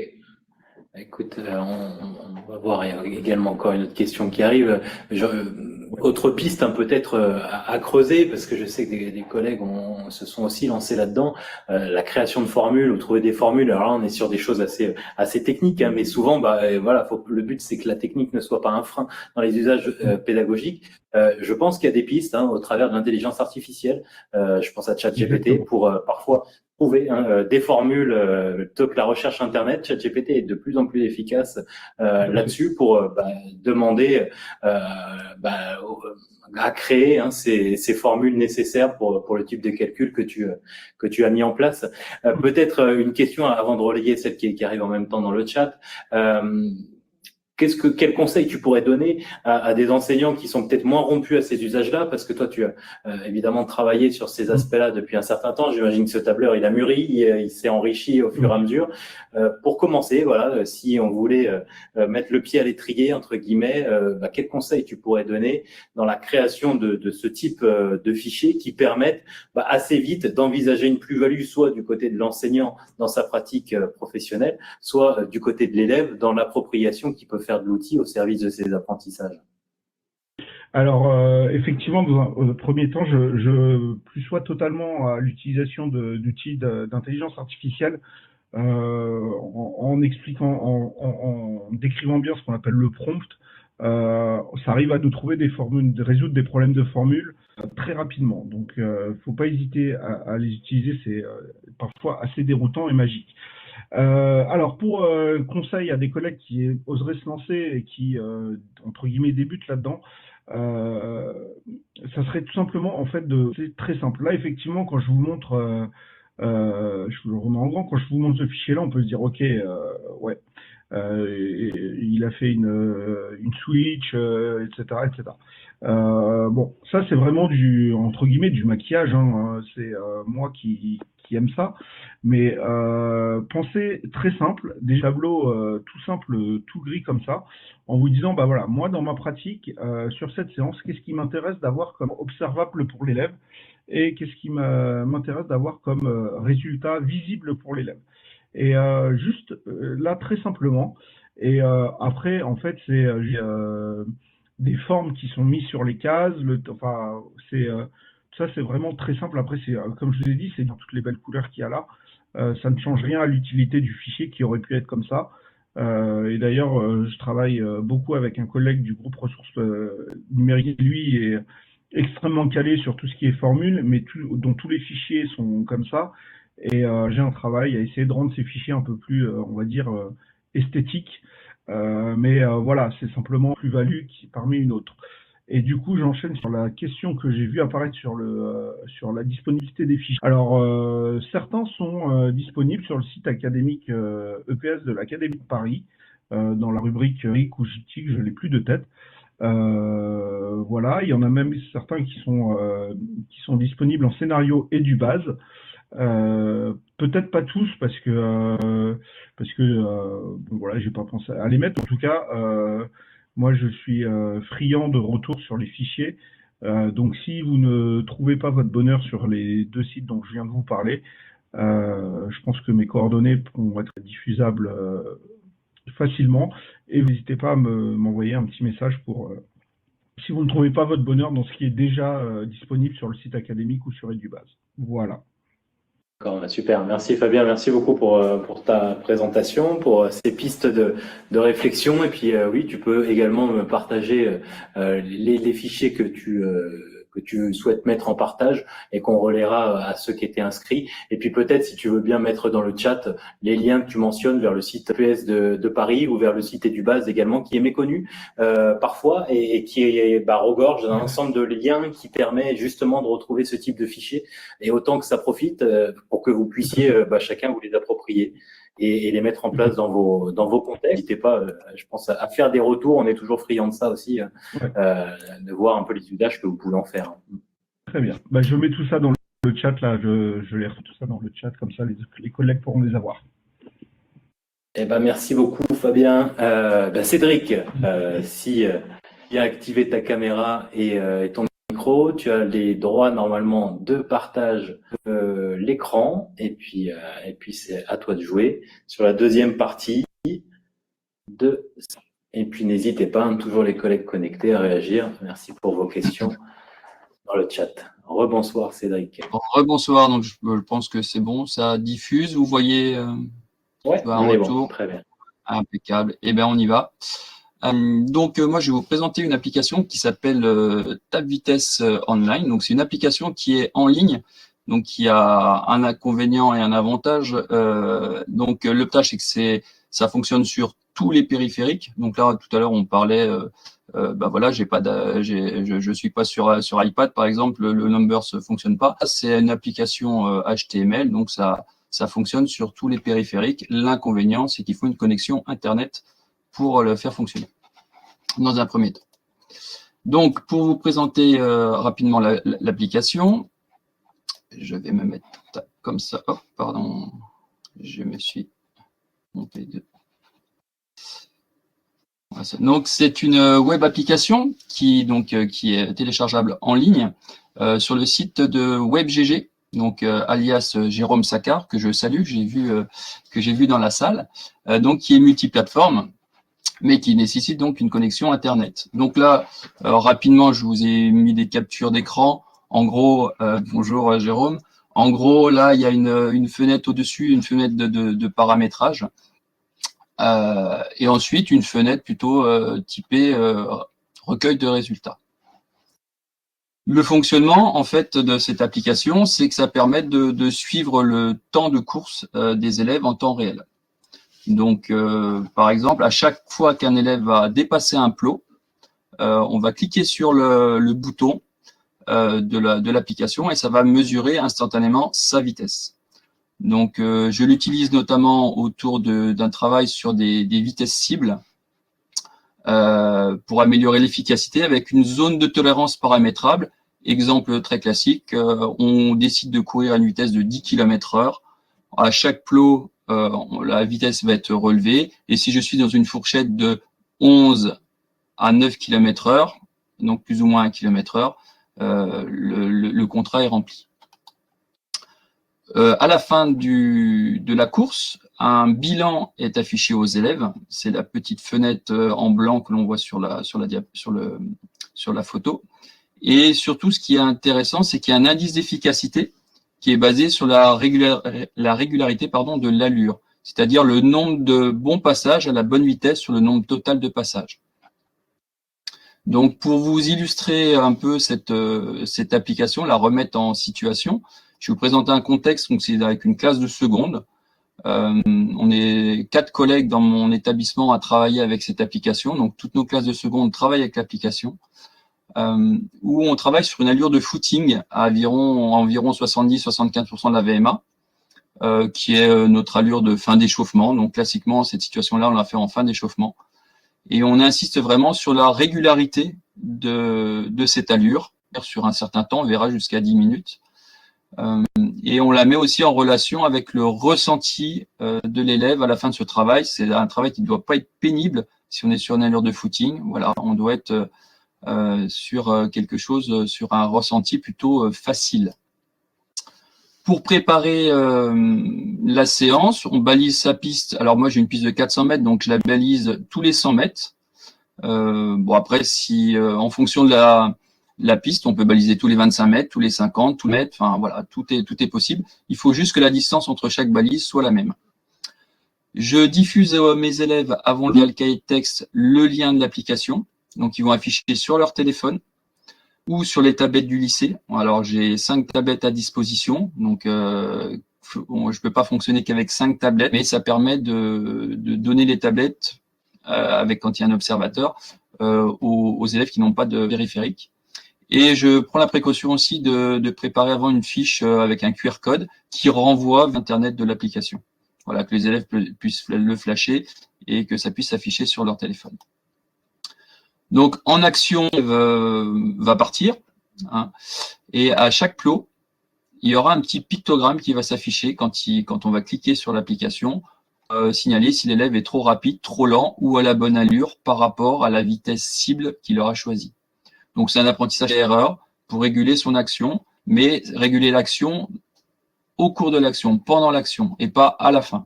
Écoute, on va voir également encore une autre question qui arrive. Autre piste peut-être à creuser, parce que je sais que des collègues se sont aussi lancés là-dedans, la création de formules ou trouver des formules. Alors là, on est sur des choses assez techniques, mais souvent, voilà, le but c'est que la technique ne soit pas un frein dans les usages pédagogiques. Je pense qu'il y a des pistes au travers de l'intelligence artificielle. Je pense à ChatGPT pour parfois trouver des formules plutôt que la recherche Internet. ChatGPT est de plus en plus efficace là-dessus pour demander à créer ces formules nécessaires pour le type de calcul que tu as mis en place. Peut-être une question avant de relayer celle qui arrive en même temps dans le chat. Quel conseil tu pourrais donner à des enseignants qui sont peut-être moins rompus à ces usages-là, parce que toi, tu as évidemment travaillé sur ces aspects-là depuis un certain temps. J'imagine que ce tableur, il a mûri, il s'est enrichi au fur et à mesure. Pour commencer, voilà, si on voulait mettre le pied à l'étrier, entre guillemets, quel conseil tu pourrais donner dans la création de ce type de fichiers qui permettent assez vite d'envisager une plus-value, soit du côté de l'enseignant dans sa pratique professionnelle, soit du côté de l'élève dans l'appropriation qu'il peut faire de l'outil au service de ses apprentissages? Alors, effectivement, dans un premier temps, je plus sois totalement à l'utilisation d'outils d'intelligence artificielle en expliquant, en décrivant bien ce qu'on appelle le prompt. Ça arrive à nous trouver des formules, de résoudre des problèmes de formules très rapidement. Donc, faut pas hésiter à les utiliser. C'est parfois assez déroutant et magique. Alors, pour conseil à des collègues qui oseraient se lancer et qui, entre guillemets, débutent là-dedans, ça serait tout simplement, en fait, c'est très simple. Là, effectivement, quand je vous montre, je vous le remets en grand, quand je vous montre ce fichier-là, on peut se dire, ok, ouais, il a fait une switch, etc., etc. Bon, ça c'est vraiment entre guillemets du maquillage, hein, c'est moi qui aime ça, mais pensez très simple, des tableaux tout simples, tout gris comme ça, en vous disant, bah voilà, moi dans ma pratique, sur cette séance, qu'est-ce qui m'intéresse d'avoir comme observable pour l'élève et qu'est-ce qui m'intéresse d'avoir comme résultat visible pour l'élève. Et juste là, très simplement. Et après, en fait, c'est des formes qui sont mises sur les cases. Ça, c'est vraiment très simple. Après, c'est comme je vous ai dit, c'est dans toutes les belles couleurs qu'il y a là. Ça ne change rien à l'utilité du fichier qui aurait pu être comme ça. Et d'ailleurs, je travaille beaucoup avec un collègue du groupe ressources numériques. Lui est extrêmement calé sur tout ce qui est formule, mais dont tous les fichiers sont comme ça. Et j'ai un travail à essayer de rendre ces fichiers un peu plus, on va dire, esthétiques. Mais voilà, c'est simplement plus-value parmi une autre. Et du coup, j'enchaîne sur la question que j'ai vue apparaître sur la disponibilité des fichiers. Alors, certains sont disponibles sur le site académique EPS de l'Académie de Paris, dans la rubrique RIC ou JTIC, je l'ai plus de tête. Voilà, il y en a même certains qui sont disponibles en scénario et du base. Peut-être pas tous parce que bon voilà, j'ai pas pensé à les mettre. En tout cas, moi je suis friand de retour sur les fichiers. Donc si vous ne trouvez pas votre bonheur sur les deux sites dont je viens de vous parler, je pense que mes coordonnées pourront être diffusables facilement. Et n'hésitez pas à m'envoyer un petit message pour si vous ne trouvez pas votre bonheur dans ce qui est déjà disponible sur le site académique ou sur EduBase. Voilà. D'accord, super. Merci Fabien, merci beaucoup pour ta présentation, pour ces pistes de réflexion. Et puis oui, tu peux également me partager les fichiers que tu souhaites mettre en partage et qu'on relaiera à ceux qui étaient inscrits. Et puis peut-être, si tu veux bien mettre dans le chat les liens que tu mentionnes vers le site PS de Paris ou vers le site EduBase également, qui est méconnu parfois et qui regorge d'un ensemble de liens qui permet justement de retrouver ce type de fichiers et autant que ça profite pour que vous puissiez chacun vous les approprier et les mettre en place dans vos contextes. N'hésitez pas, je pense, à faire des retours. On est toujours friand de ça aussi, de voir un peu les usages que vous pouvez en faire. Très bien. Je mets tout ça dans le chat, là. Je les retrouve tout ça dans le chat, comme ça les collègues pourront les avoir. Eh ben, merci beaucoup, Fabien. Cédric, si tu as activé ta caméra et ton micro, tu as les droits normalement de partage l'écran et puis c'est à toi de jouer sur la deuxième partie de ça. Et puis n'hésitez pas, toujours les collègues connectés à réagir. Merci pour vos questions dans le chat. Rebonsoir Cédric. Rebonsoir, donc je pense que c'est bon, ça diffuse, vous voyez ouais, on est bon, très bien. Impeccable, et bien on y va. Donc moi je vais vous présenter une application qui s'appelle Tab Vitesse Online. Donc c'est une application qui est en ligne donc qui a un inconvénient et un avantage. Donc le tâche, c'est que ça fonctionne sur tous les périphériques. Donc là, tout à l'heure, on parlait, voilà, je suis pas sur iPad par exemple, le Numbers fonctionne pas. C'est une application HTML, donc ça fonctionne sur tous les périphériques. L'inconvénient, c'est qu'il faut une connexion Internet pour le faire fonctionner dans un premier temps. Donc, pour vous présenter rapidement l'application, je vais me mettre comme ça. Oh, pardon, je me suis monté de. Donc, c'est une web application qui est téléchargeable en ligne sur le site de WebGG, donc alias Jérôme Saccard, que je salue, que j'ai vu dans la salle, donc qui est multiplateforme, mais qui nécessite donc une connexion Internet. Donc là, rapidement, je vous ai mis des captures d'écran. En gros, bonjour Jérôme. En gros, là, il y a une fenêtre au-dessus, une fenêtre de paramétrage. Et ensuite, une fenêtre plutôt typée recueil de résultats. Le fonctionnement, en fait, de cette application, c'est que ça permet de suivre le temps de course des élèves en temps réel. Donc, par exemple, à chaque fois qu'un élève va dépasser un plot, on va cliquer sur le bouton de l'application et ça va mesurer instantanément sa vitesse. Donc, je l'utilise notamment autour d'un travail sur des vitesses cibles pour améliorer l'efficacité avec une zone de tolérance paramétrable. Exemple très classique, on décide de courir à une vitesse de 10 km/h. À chaque plot, la vitesse va être relevée. Et si je suis dans une fourchette de 11 à 9 km/h, donc plus ou moins 1 km/h, le contrat est rempli. À la fin de la course, un bilan est affiché aux élèves. C'est la petite fenêtre en blanc que l'on voit sur la photo. Et surtout, ce qui est intéressant, c'est qu'il y a un indice d'efficacité qui est basé sur la régularité de l'allure, c'est-à-dire le nombre de bons passages à la bonne vitesse sur le nombre total de passages. Donc, pour vous illustrer un peu cette application, la remettre en situation, je vais vous présenter un contexte. Donc, c'est avec une classe de seconde. On est 4 collègues dans mon établissement à travailler avec cette application. Donc, toutes nos classes de seconde travaillent avec l'application. Où on travaille sur une allure de footing à environ 70-75% de la VMA, qui est notre allure de fin d'échauffement. Donc, classiquement, cette situation-là, on l'a fait en fin d'échauffement. Et on insiste vraiment sur la régularité de cette allure. Sur un certain temps, on verra jusqu'à 10 minutes. Et on la met aussi en relation avec le ressenti de l'élève à la fin de ce travail. C'est un travail qui ne doit pas être pénible si on est sur une allure de footing. Voilà, on doit être sur quelque chose, sur un ressenti plutôt facile. Pour préparer la séance, on balise sa piste. Alors moi, j'ai une piste de 400 mètres, donc je la balise tous les 100 mètres. Bon, après, si en fonction de la piste, on peut baliser tous les 25 mètres, tous les 50, tous les mètres. Enfin, voilà, tout est possible. Il faut juste que la distance entre chaque balise soit la même. Je diffuse à mes élèves, avant le cahier de texte, le lien de l'application. Donc, ils vont afficher sur leur téléphone ou sur les tablettes du lycée. Alors, j'ai 5 tablettes à disposition. Donc, je ne peux pas fonctionner qu'avec 5 tablettes, mais ça permet de donner les tablettes quand il y a un observateur aux élèves qui n'ont pas de périphérique. Et je prends la précaution aussi de préparer avant une fiche avec un QR code qui renvoie vers Internet de l'application. Voilà, que les élèves puissent le flasher et que ça puisse s'afficher sur leur téléphone. Donc, en action, va partir, hein, et à chaque plot, il y aura un petit pictogramme qui va s'afficher quand on va cliquer sur l'application, signaler si l'élève est trop rapide, trop lent ou à la bonne allure par rapport à la vitesse cible qu'il aura choisie. Donc, c'est un apprentissage à erreur pour réguler son action, mais réguler l'action au cours de l'action, pendant l'action, et pas à la fin.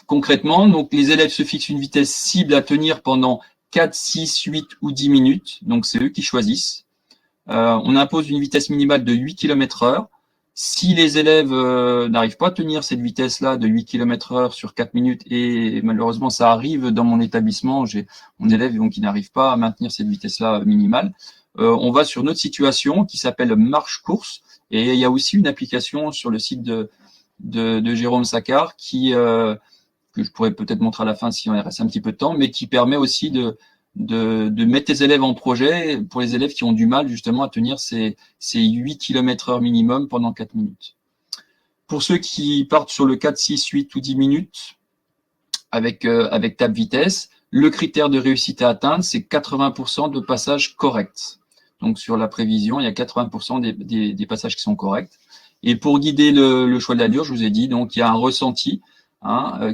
Concrètement, donc les élèves se fixent une vitesse cible à tenir pendant 4, 6, 8 ou 10 minutes. Donc, c'est eux qui choisissent. On impose une vitesse minimale de 8 km/h. Si les élèves n'arrivent pas à tenir cette vitesse-là de 8 km/h sur 4 minutes, et malheureusement ça arrive dans mon établissement, j'ai mon élève donc, qui n'arrive pas à maintenir cette vitesse-là minimale, on va sur une autre situation qui s'appelle marche-course, et il y a aussi une application sur le site de Jérôme Saccard que je pourrais peut-être montrer à la fin si on reste un petit peu de temps, mais qui permet aussi de mettre les élèves en projet pour les élèves qui ont du mal justement à tenir ces 8 km/h minimum pendant 4 minutes. Pour ceux qui partent sur le 4, 6, 8 ou 10 minutes avec table vitesse, le critère de réussite à atteindre, c'est 80% de passages corrects. Donc sur la prévision, il y a 80% des passages qui sont corrects. Et pour guider le choix de l'allure, je vous ai dit, donc il y a un ressenti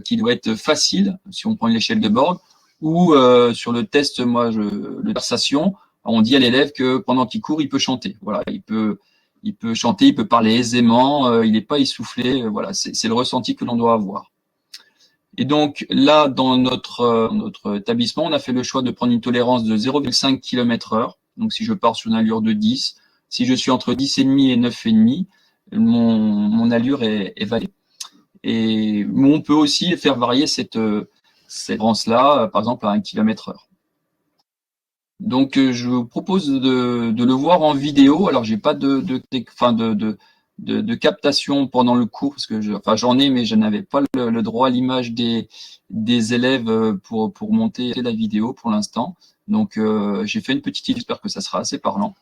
qui doit être facile, si on prend une échelle de Borg, ou sur le test, le conversation, on dit à l'élève que pendant qu'il court, il peut chanter. Voilà, il peut chanter, il peut parler aisément, il n'est pas essoufflé. Voilà, c'est le ressenti que l'on doit avoir. Et donc là, dans notre établissement, on a fait le choix de prendre une tolérance de 0,5 km/h. Donc si je pars sur une allure de 10, si je suis entre 10,5 et 9,5, mon allure est validée. Et on peut aussi faire varier cette tolérance-là, par exemple à 1 km/h. Donc je vous propose de le voir en vidéo. Alors j'ai pas de captation pendant le cours parce que j'en ai, mais je n'avais pas le droit à l'image des élèves pour monter la vidéo pour l'instant. Donc j'ai fait une petite idée, j'espère que ça sera assez parlant.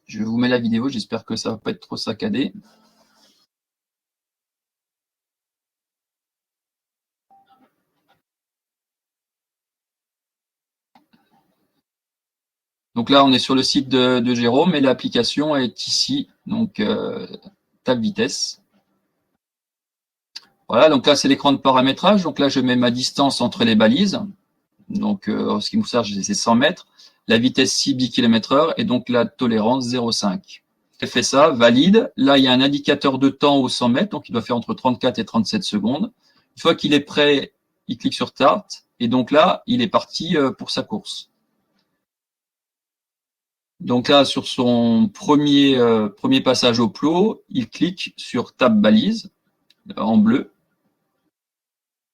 Je vous mets la vidéo, j'espère que ça va pas être trop saccadé. Donc là, on est sur le site de Jérôme et l'application est ici, donc table vitesse. Voilà, donc là, c'est l'écran de paramétrage. Donc là, je mets ma distance entre les balises. Donc, en ce qui me sert, c'est 100 mètres. La vitesse 6 km/h et donc la tolérance 0,5. J'ai fait ça, valide. Là, il y a un indicateur de temps aux 100 mètres, donc il doit faire entre 34 et 37 secondes. Une fois qu'il est prêt, il clique sur Start. Et donc là, il est parti pour sa course. Donc là, sur son premier passage au plot, il clique sur Tab balise en bleu.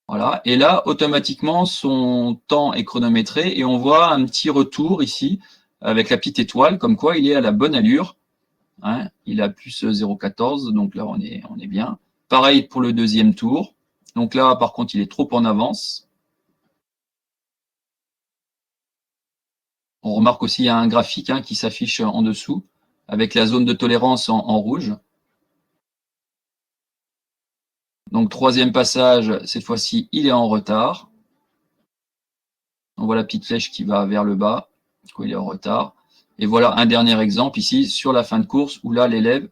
Voilà. Et là, automatiquement, son temps est chronométré et on voit un petit retour ici avec la petite étoile, comme quoi il est à la bonne allure. Hein, il a plus 0,14, donc là, on est bien. Pareil pour le deuxième tour. Donc là, par contre, il est trop en avance. On remarque aussi un graphique qui s'affiche en dessous avec la zone de tolérance en rouge. Donc, troisième passage, cette fois-ci, il est en retard. On voit la petite flèche qui va vers le bas. Du coup, il est en retard. Et voilà un dernier exemple ici sur la fin de course où là, l'élève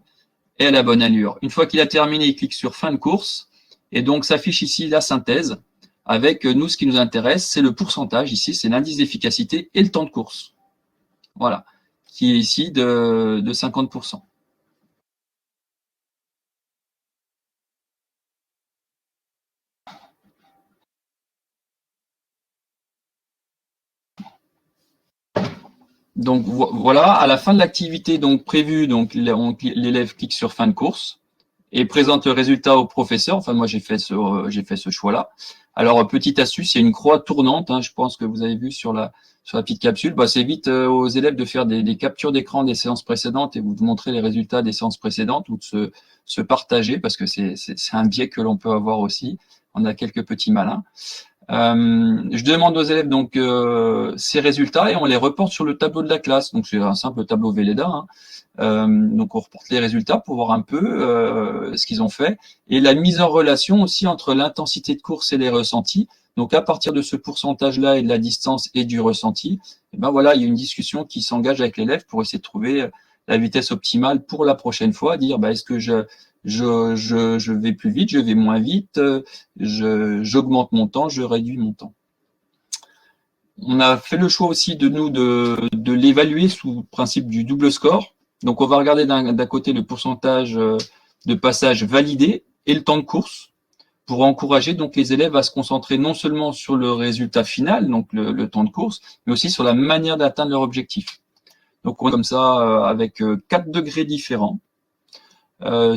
est à la bonne allure. Une fois qu'il a terminé, il clique sur fin de course. Et donc, s'affiche ici la synthèse avec nous, ce qui nous intéresse, c'est le pourcentage. Ici, c'est l'indice d'efficacité et le temps de course. Voilà, qui est ici de 50%. Donc voilà, à la fin de l'activité donc prévue, donc l'élève clique sur fin de course et présente le résultat au professeur. Enfin moi j'ai fait ce choix-là. Alors petite astuce, il y a une croix tournante. Je pense que vous avez vu sur la petite capsule. Ça évite aux élèves de faire des captures d'écran des séances précédentes et vous de montrer les résultats des séances précédentes ou de se partager parce que c'est un biais que l'on peut avoir aussi. On a quelques petits malins. Je demande aux élèves donc ces résultats et on les reporte sur le tableau de la classe. Donc c'est un simple tableau Velleda. Donc on reporte les résultats pour voir un peu ce qu'ils ont fait et la mise en relation aussi entre l'intensité de course et les ressentis. Donc à partir de ce pourcentage-là et de la distance et du ressenti, et ben voilà, il y a une discussion qui s'engage avec l'élève pour essayer de trouver la vitesse optimale pour la prochaine fois, dire est-ce que je vais plus vite, je vais moins vite, j'augmente mon temps, je réduis mon temps. On a fait le choix aussi de l'évaluer sous le principe du double score. Donc on va regarder d'un côté le pourcentage de passage validé et le temps de course pour encourager donc les élèves à se concentrer non seulement sur le résultat final, donc le temps de course, mais aussi sur la manière d'atteindre leur objectif. Donc on est comme ça avec 4 degrés différents.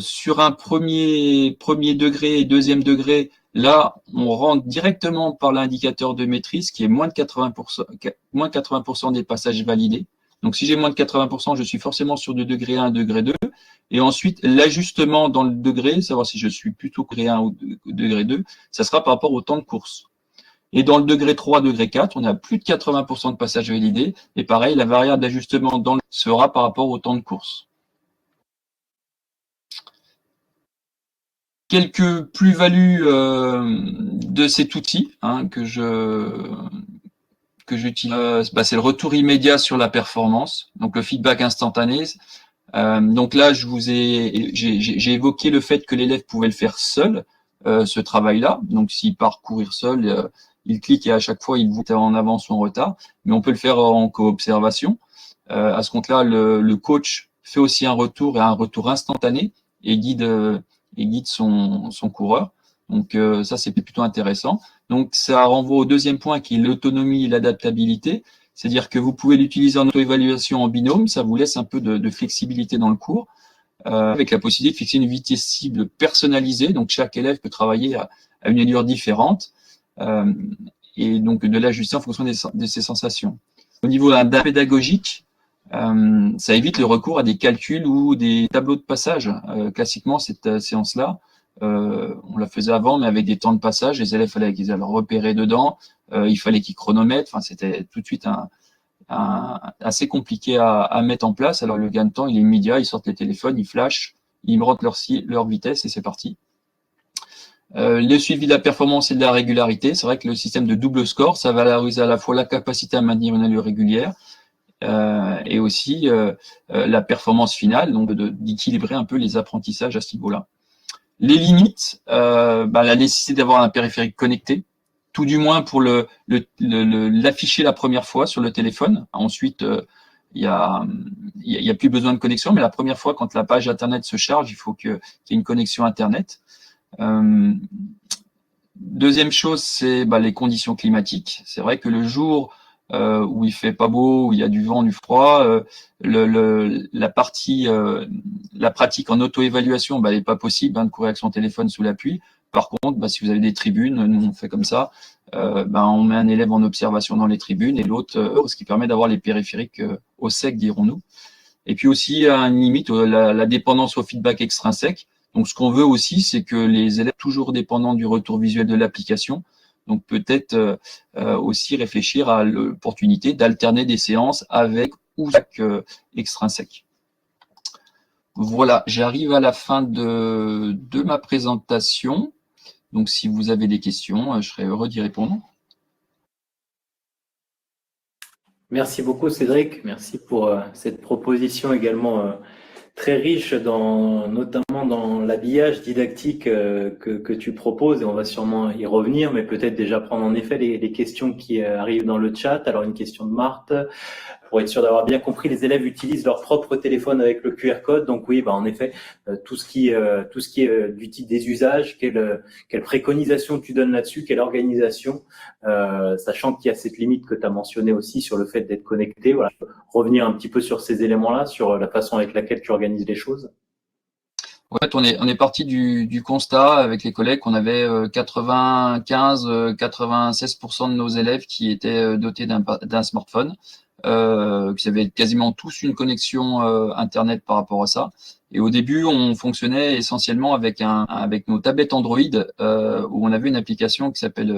Sur un premier degré et deuxième degré, là, on rentre directement par l'indicateur de maîtrise qui est moins de 80% des passages validés. Donc, si j'ai moins de 80%, je suis forcément sur de degré 1, degré 2. Et ensuite, l'ajustement dans le degré, savoir si je suis plutôt degré 1 ou degré 2, ça sera par rapport au temps de course. Et dans le degré 3, degré 4, on a plus de 80% de passages validés. Et pareil, la variable d'ajustement sera par rapport au temps de course. Quelques plus-values de cet outil que j'utilise, c'est le retour immédiat sur la performance, donc le feedback instantané. Donc là, j'ai évoqué le fait que l'élève pouvait le faire seul, ce travail-là. Donc s'il part courir seul, il clique et à chaque fois il voit en avance ou en retard. Mais on peut le faire en co-observation. À ce compte-là, le coach fait aussi un retour instantané et guide son coureur. Donc ça, c'est plutôt intéressant. Donc ça renvoie au deuxième point qui est l'autonomie et l'adaptabilité. C'est-à-dire que vous pouvez l'utiliser en auto-évaluation en binôme, ça vous laisse un peu de flexibilité dans le cours, avec la possibilité de fixer une vitesse cible personnalisée. Donc chaque élève peut travailler à une allure différente et donc de l'ajuster en fonction de ses sensations. Au niveau pédagogique, ça évite le recours à des calculs ou des tableaux de passage. Classiquement, cette séance-là, on la faisait avant, mais avec des temps de passage. Les élèves, fallait qu'ils aient repéré dedans. Il fallait qu'ils chronomètrent. Enfin, c'était tout de suite assez compliqué à mettre en place. Alors, le gain de temps, il est immédiat. Ils sortent les téléphones, ils flashent, ils me rentrent leur vitesse et c'est parti. Le suivi de la performance et de la régularité. C'est vrai que le système de double score, ça valorise à la fois la capacité à maintenir une allure régulière et aussi la performance finale, donc d'équilibrer un peu les apprentissages à ce niveau-là. Les limites, la nécessité d'avoir un périphérique connecté, tout du moins pour l'afficher la première fois sur le téléphone. Ensuite, il y a plus besoin de connexion, mais la première fois, quand la page Internet se charge, il faut qu'il y ait une connexion Internet. Deuxième chose, c'est les conditions climatiques. C'est vrai que le jour où il fait pas beau, où il y a du vent, du froid, la pratique en auto-évaluation, n'est pas possible de courir avec son téléphone sous la pluie. Par contre, si vous avez des tribunes, nous on fait comme ça, on met un élève en observation dans les tribunes et l'autre, ce qui permet d'avoir les périphériques au sec, dirons-nous. Et puis aussi, à une limite, la dépendance au feedback extrinsèque. Donc, ce qu'on veut aussi, c'est que les élèves toujours dépendants du retour visuel de l'application. Donc, peut-être aussi réfléchir à l'opportunité d'alterner des séances avec ou feedback extrinsèque. Voilà, j'arrive à la fin de ma présentation. Donc, si vous avez des questions, je serai heureux d'y répondre. Merci beaucoup, Cédric. Merci pour cette proposition également très riche, notamment dans l'habillage didactique que tu proposes, et on va sûrement y revenir, mais peut-être déjà prendre en effet les questions qui arrivent dans le chat. Alors, une question de Marthe. Pour être sûr d'avoir bien compris, les élèves utilisent leur propre téléphone avec le QR code. Donc oui, en effet, tout ce qui est du type des usages, quelle préconisation tu donnes là-dessus, quelle organisation, sachant qu'il y a cette limite que tu as mentionnée aussi sur le fait d'être connecté. Voilà, revenir un petit peu sur ces éléments-là, sur la façon avec laquelle tu organises les choses. En fait, on est parti du constat avec les collègues qu'on avait 96% de nos élèves qui étaient dotés d'un smartphone. Qui avaient quasiment tous une connexion Internet par rapport à ça. Et au début, on fonctionnait essentiellement avec nos tablettes Android où on avait une application qui s'appelle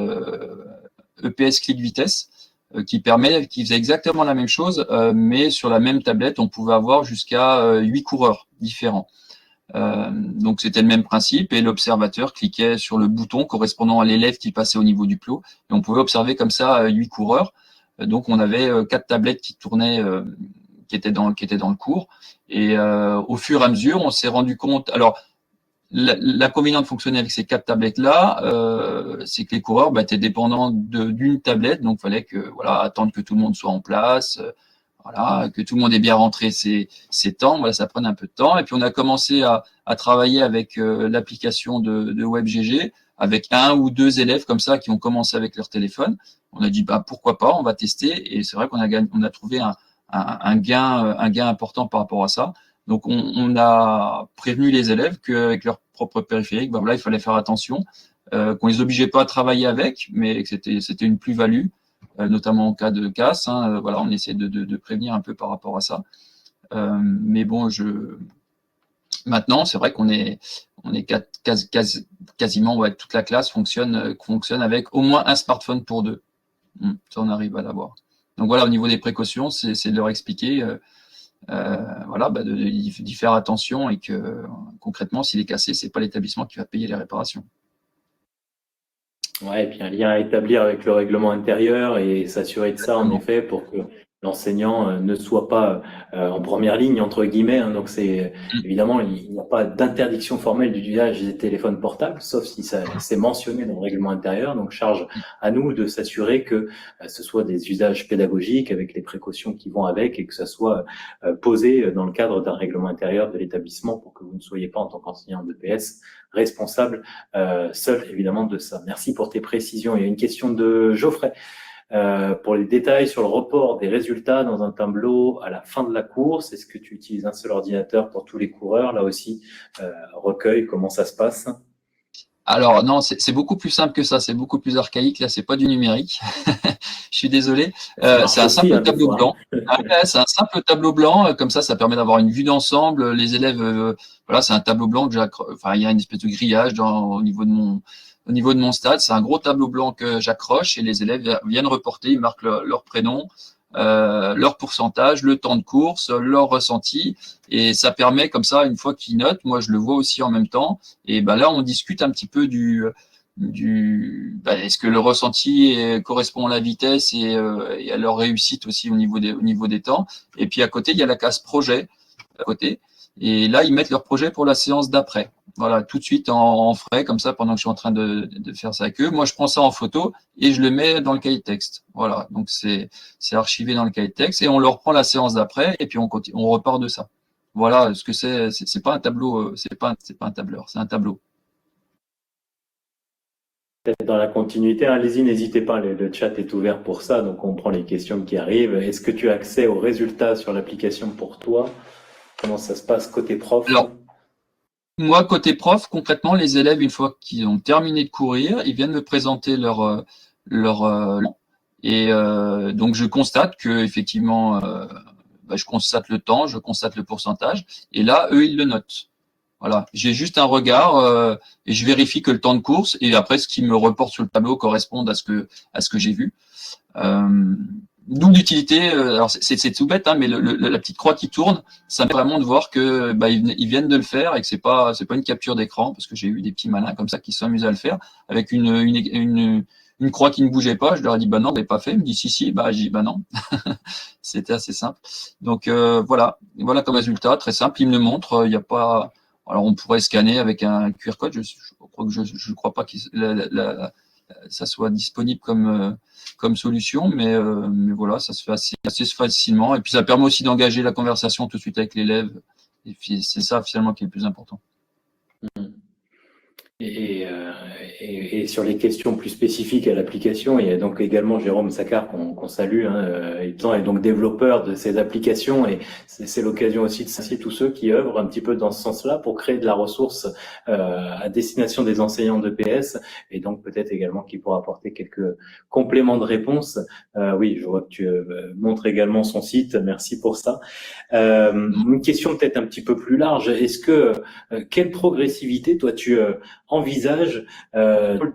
EPS Click Vitesse qui faisait exactement la même chose, mais sur la même tablette, on pouvait avoir jusqu'à 8 coureurs différents. Donc c'était le même principe et l'observateur cliquait sur le bouton correspondant à l'élève qui passait au niveau du plot et on pouvait observer comme ça 8 coureurs. Donc on avait 4 tablettes qui tournaient, qui étaient dans le cours. Et au fur et à mesure, on s'est rendu compte. Alors l'inconvénient de fonctionner avec ces 4 tablettes là, c'est que les coureurs étaient dépendants d'une tablette, donc il fallait attendre que tout le monde soit en place, que tout le monde ait bien rentré ses temps. Voilà, ça prenait un peu de temps. Et puis on a commencé à travailler avec l'application de WebGG, avec 1 ou 2 élèves comme ça qui ont commencé avec leur téléphone. On a dit pourquoi pas, on va tester. Et c'est vrai qu'on a trouvé un gain important par rapport à ça. Donc, on a prévenu les élèves qu'avec leur propre périphérique, ben voilà, il fallait faire attention, qu'on les obligeait pas à travailler avec, mais que c'était une plus-value, notamment en cas de casse. Hein, voilà, on essaie de prévenir un peu par rapport à ça. Mais bon, maintenant, c'est vrai qu'on est quasiment, ouais, toute la classe fonctionne avec au moins un smartphone pour deux. Ça, on arrive à l'avoir. Donc voilà, au niveau des précautions, c'est de leur expliquer, voilà, d'y faire attention et que concrètement, s'il est cassé, c'est pas l'établissement qui va payer les réparations. Ouais, et puis un lien à établir avec le règlement intérieur et s'assurer de ça, en effet, pour que l'enseignant ne soit pas en première ligne, entre guillemets. Hein. Donc, c'est évidemment, il n'y a pas d'interdiction formelle du usage des téléphones portables, sauf si c'est mentionné dans le règlement intérieur. Donc, charge à nous de s'assurer que ce soit des usages pédagogiques avec les précautions qui vont avec et que ça soit posé dans le cadre d'un règlement intérieur de l'établissement pour que vous ne soyez pas, en tant qu'enseignant d'EPS, responsable seul, évidemment, de ça. Merci pour tes précisions. Il y a une question de Geoffrey. Pour les détails sur le report des résultats dans un tableau à la fin de la course, est-ce que tu utilises un seul ordinateur pour tous les coureurs? Là aussi, recueil, comment ça se passe? Alors non, c'est beaucoup plus simple que ça, c'est beaucoup plus archaïque. Là, c'est pas du numérique. Je suis désolé. C'est un simple tableau blanc. C'est un simple tableau blanc. Comme ça permet d'avoir une vue d'ensemble. Les élèves, voilà, c'est un tableau blanc que enfin, il y a une espèce de grillage au niveau de mon stade. C'est un gros tableau blanc que j'accroche et les élèves viennent reporter. Ils marquent leur prénom, leur pourcentage, le temps de course, leur ressenti, et ça permet comme ça, une fois qu'ils notent, moi je le vois aussi en même temps, et ben là on discute un petit peu est-ce que le ressenti correspond à la vitesse et à leur réussite aussi au niveau des temps. Et puis à côté il y a la case projet à côté, et là ils mettent leur projet pour la séance d'après. Voilà, tout de suite en frais, comme ça, pendant que je suis en train de faire ça avec eux. Moi, je prends ça en photo et je le mets dans le cahier de texte. Voilà, donc c'est archivé dans le cahier de texte et on leur prend la séance d'après et puis on repart de ça. Voilà, ce que c'est pas un tableau, c'est pas un tableur, c'est un tableau. Peut-être dans la continuité, allez-y, n'hésitez pas, le chat est ouvert pour ça, donc on prend les questions qui arrivent. Est-ce que tu as accès aux résultats sur l'application pour toi? Comment ça se passe côté prof? Alors, moi, côté prof, concrètement, les élèves, une fois qu'ils ont terminé de courir, ils viennent me présenter leur et donc je constate que effectivement, je constate le temps, je constate le pourcentage, et là, eux, ils le notent. Voilà, j'ai juste un regard et je vérifie que le temps de course et après ce qui me reporte sur le tableau corresponde à ce que j'ai vu. D'où l'utilité, alors c'est tout bête, hein, mais la petite croix qui tourne, ça permet vraiment de voir que ils viennent de le faire et que c'est pas une capture d'écran, parce que j'ai eu des petits malins comme ça qui s'amusent à le faire avec une croix qui ne bougeait pas. Je leur ai dit bah non, vous l'avez pas fait. Ils me disent si, j'ai dit bah non. C'était assez simple. Donc voilà comme résultat, très simple. Ils me le montrent, il n'y a pas. Alors on pourrait scanner avec un QR code. Je crois pas que ça soit disponible comme solution, mais voilà, ça se fait assez facilement. Et puis ça permet aussi d'engager la conversation tout de suite avec l'élève. Et puis c'est ça finalement qui est le plus important. Et sur les questions plus spécifiques à l'application, il y a donc également Jérôme Saccard qu'on salue, étant est donc développeur de ces applications, et c'est l'occasion aussi de saluer tous ceux qui œuvrent un petit peu dans ce sens-là pour créer de la ressource à destination des enseignants d'EPS, et donc peut-être également qui pourra apporter quelques compléments de réponse. Oui, je vois que tu montres également son site, merci pour ça. Une question peut-être un petit peu plus large, est-ce que quelle progressivité toi tu envisage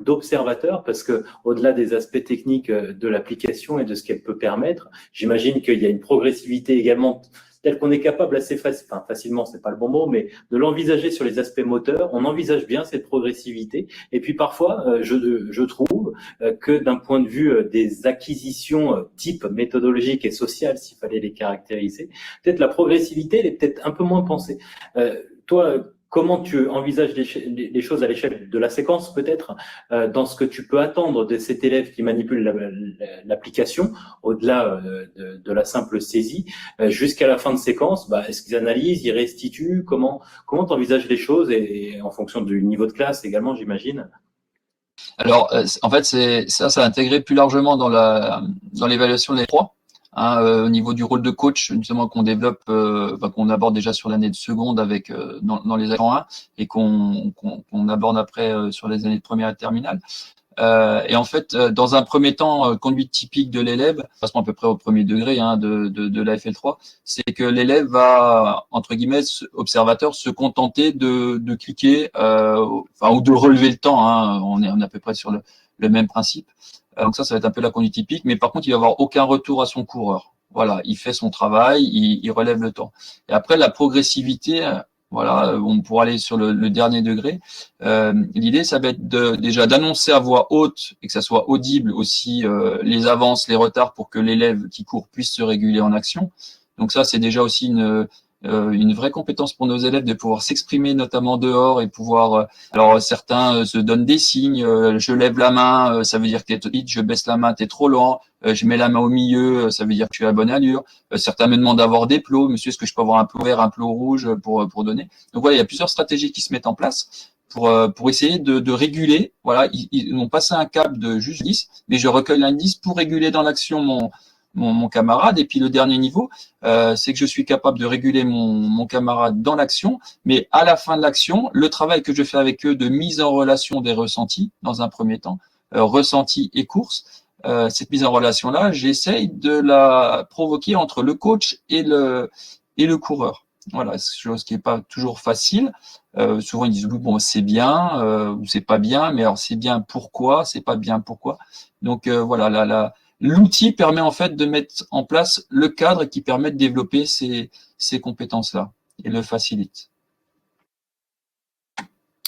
d'observateur, parce que au-delà des aspects techniques de l'application et de ce qu'elle peut permettre, j'imagine qu'il y a une progressivité également telle qu'on est capable assez facilement, c'est pas le bon mot, mais de l'envisager sur les aspects moteurs. On envisage bien cette progressivité, et puis parfois je trouve que d'un point de vue des acquisitions type méthodologique et sociale, s'il fallait les caractériser, peut-être la progressivité elle est peut-être un peu moins pensée. Toi, comment tu envisages les choses à l'échelle de la séquence, peut-être, dans ce que tu peux attendre de cet élève qui manipule l'application, au-delà de la simple saisie, jusqu'à la fin de séquence? Est-ce qu'ils analysent, ils restituent? Comment tu envisages les choses, et en fonction du niveau de classe également, j'imagine? Alors, en fait, ça a intégré plus largement dans l'évaluation des trois. au niveau du rôle de coach, justement qu'on développe, qu'on aborde déjà sur l'année de seconde avec dans les agents 1 et qu'on aborde après sur les années de première et de terminale. Et en fait, dans un premier temps, conduite typique de l'élève, passons à peu près au premier degré de la FL3, c'est que l'élève va, entre guillemets, observateur, se contenter de cliquer, ou de relever le temps. On est à peu près sur le même principe. Donc ça va être un peu la conduite typique, mais par contre, il va avoir aucun retour à son coureur. Voilà, il fait son travail, il relève le temps. Et après, la progressivité, voilà, on pourra aller sur le dernier degré. L'idée, ça va être déjà d'annoncer à voix haute et que ça soit audible aussi les avances, les retards pour que l'élève qui court puisse se réguler en action. Donc ça, c'est déjà aussi une vraie compétence pour nos élèves de pouvoir s'exprimer notamment dehors et pouvoir. Alors certains se donnent des signes. Je lève la main, ça veut dire que t'es vite. Je baisse la main, t'es trop lent. Je mets la main au milieu, ça veut dire que tu es à bonne allure. Certains me demandent d'avoir des plots. Monsieur, est-ce que je peux avoir un plot vert, un plot rouge pour donner? Donc voilà, il y a plusieurs stratégies qui se mettent en place pour essayer de réguler. Voilà, ils m'ont passé un cap de juste 10, mais je recueille l'indice pour réguler dans l'action mon camarade. Et puis le dernier niveau, c'est que je suis capable de réguler mon camarade dans l'action, mais à la fin de l'action, le travail que je fais avec eux de mise en relation des ressentis, dans un premier temps, ressentis et course, cette mise en relation-là, j'essaye de la provoquer entre le coach et le coureur. Voilà, c'est chose qui n'est pas toujours facile. Souvent ils disent oui, bon, c'est bien ou c'est pas bien, mais alors c'est bien pourquoi, c'est pas bien pourquoi. Donc voilà, l'outil permet en fait de mettre en place le cadre qui permet de développer ces compétences-là et le facilite.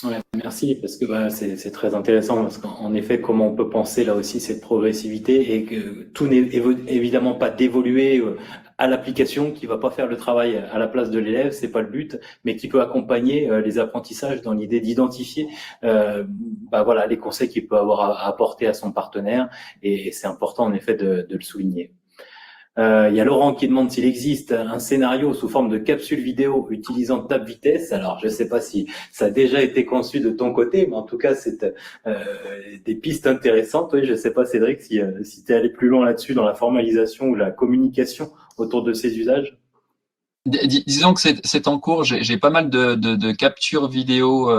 Ouais, merci, parce que c'est très intéressant, parce qu'en effet, comment on peut penser là aussi cette progressivité et que tout n'est évidemment pas d'évoluer à l'application qui va pas faire le travail à la place de l'élève, c'est pas le but, mais qui peut accompagner les apprentissages dans l'idée d'identifier voilà, les conseils qu'il peut avoir à apporter à son partenaire, et c'est important en effet de le souligner. Il y a Laurent qui demande s'il existe un scénario sous forme de capsule vidéo utilisant Tab Vitesse. Alors, je ne sais pas si ça a déjà été conçu de ton côté, mais en tout cas, c'est des pistes intéressantes. Oui, je ne sais pas, Cédric, si tu es allé plus loin là-dessus dans la formalisation ou la communication autour de ces usages. Disons que c'est en cours. J'ai pas mal de captures vidéo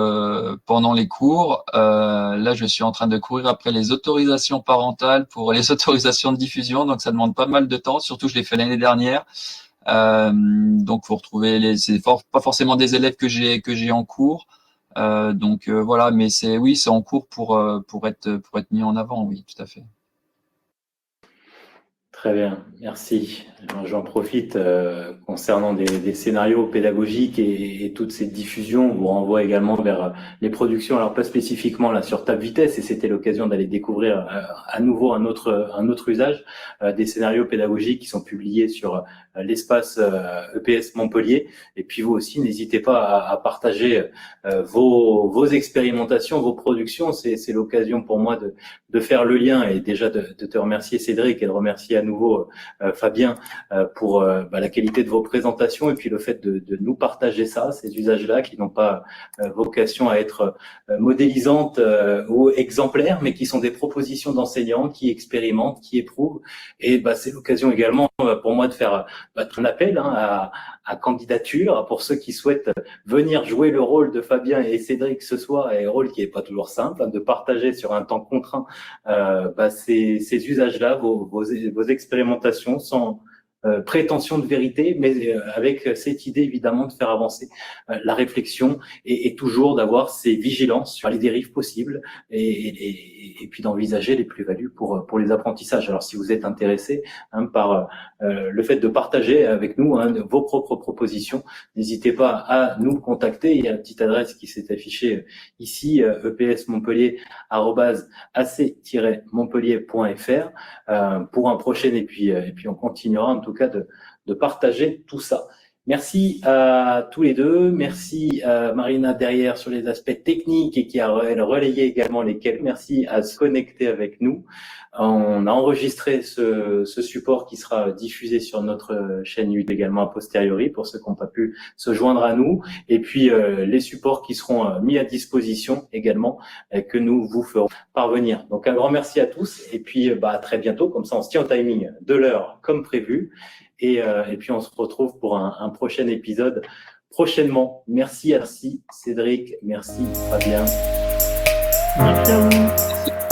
pendant les cours. Là, je suis en train de courir après les autorisations parentales pour les autorisations de diffusion. Donc, ça demande pas mal de temps. Surtout, je l'ai fait l'année dernière. Donc, faut retrouver c'est pas forcément des élèves que j'ai en cours. Voilà, mais c'est en cours pour être mis en avant. Oui, tout à fait. Très bien, merci. J'en profite concernant des scénarios pédagogiques et toute cette diffusion. On vous renvoie également vers les productions, alors pas spécifiquement là sur Tab Vitesse, et c'était l'occasion d'aller découvrir à nouveau un autre usage des scénarios pédagogiques qui sont publiés sur l'espace EPS Montpellier. Et puis vous aussi, n'hésitez pas à partager vos expérimentations, vos productions. C'est l'occasion pour moi de faire le lien et déjà de te remercier, Cédric, et de remercier à nouveau Fabien pour la qualité de vos présentations et puis le fait de nous partager ça, ces usages-là qui n'ont pas vocation à être modélisantes ou exemplaires, mais qui sont des propositions d'enseignants qui expérimentent, qui éprouvent. Et c'est l'occasion également pour moi de faire un appel à candidature pour ceux qui souhaitent venir jouer le rôle de Fabien et Cédric ce soir, et un rôle qui n'est pas toujours simple, de partager sur un temps contraint ces usages-là, vos expérimentations sans prétention de vérité, mais avec cette idée évidemment de faire avancer la réflexion et toujours d'avoir ces vigilances sur les dérives possibles et puis d'envisager les plus-values pour les apprentissages. Alors si vous êtes intéressé par le fait de partager avec nous vos propres propositions, n'hésitez pas à nous contacter. Il y a une petite adresse qui s'est affichée ici, epsmontpellier@ac-montpellier.fr pour un prochain, et puis on continuera en tout cas de partager tout ça. Merci à tous les deux. Merci à Marina derrière sur les aspects techniques et qui a relayé également lesquels. Merci à se connecter avec nous. On a enregistré ce support qui sera diffusé sur notre chaîne YouTube également a posteriori pour ceux qui n'ont pas pu se joindre à nous. Et puis les supports qui seront mis à disposition également que nous vous ferons parvenir. Donc un grand merci à tous et puis à très bientôt. Comme ça on se tient au timing de l'heure comme prévu. Et puis on se retrouve pour un prochain épisode prochainement. Merci Cédric, merci Fabien. Merci à vous.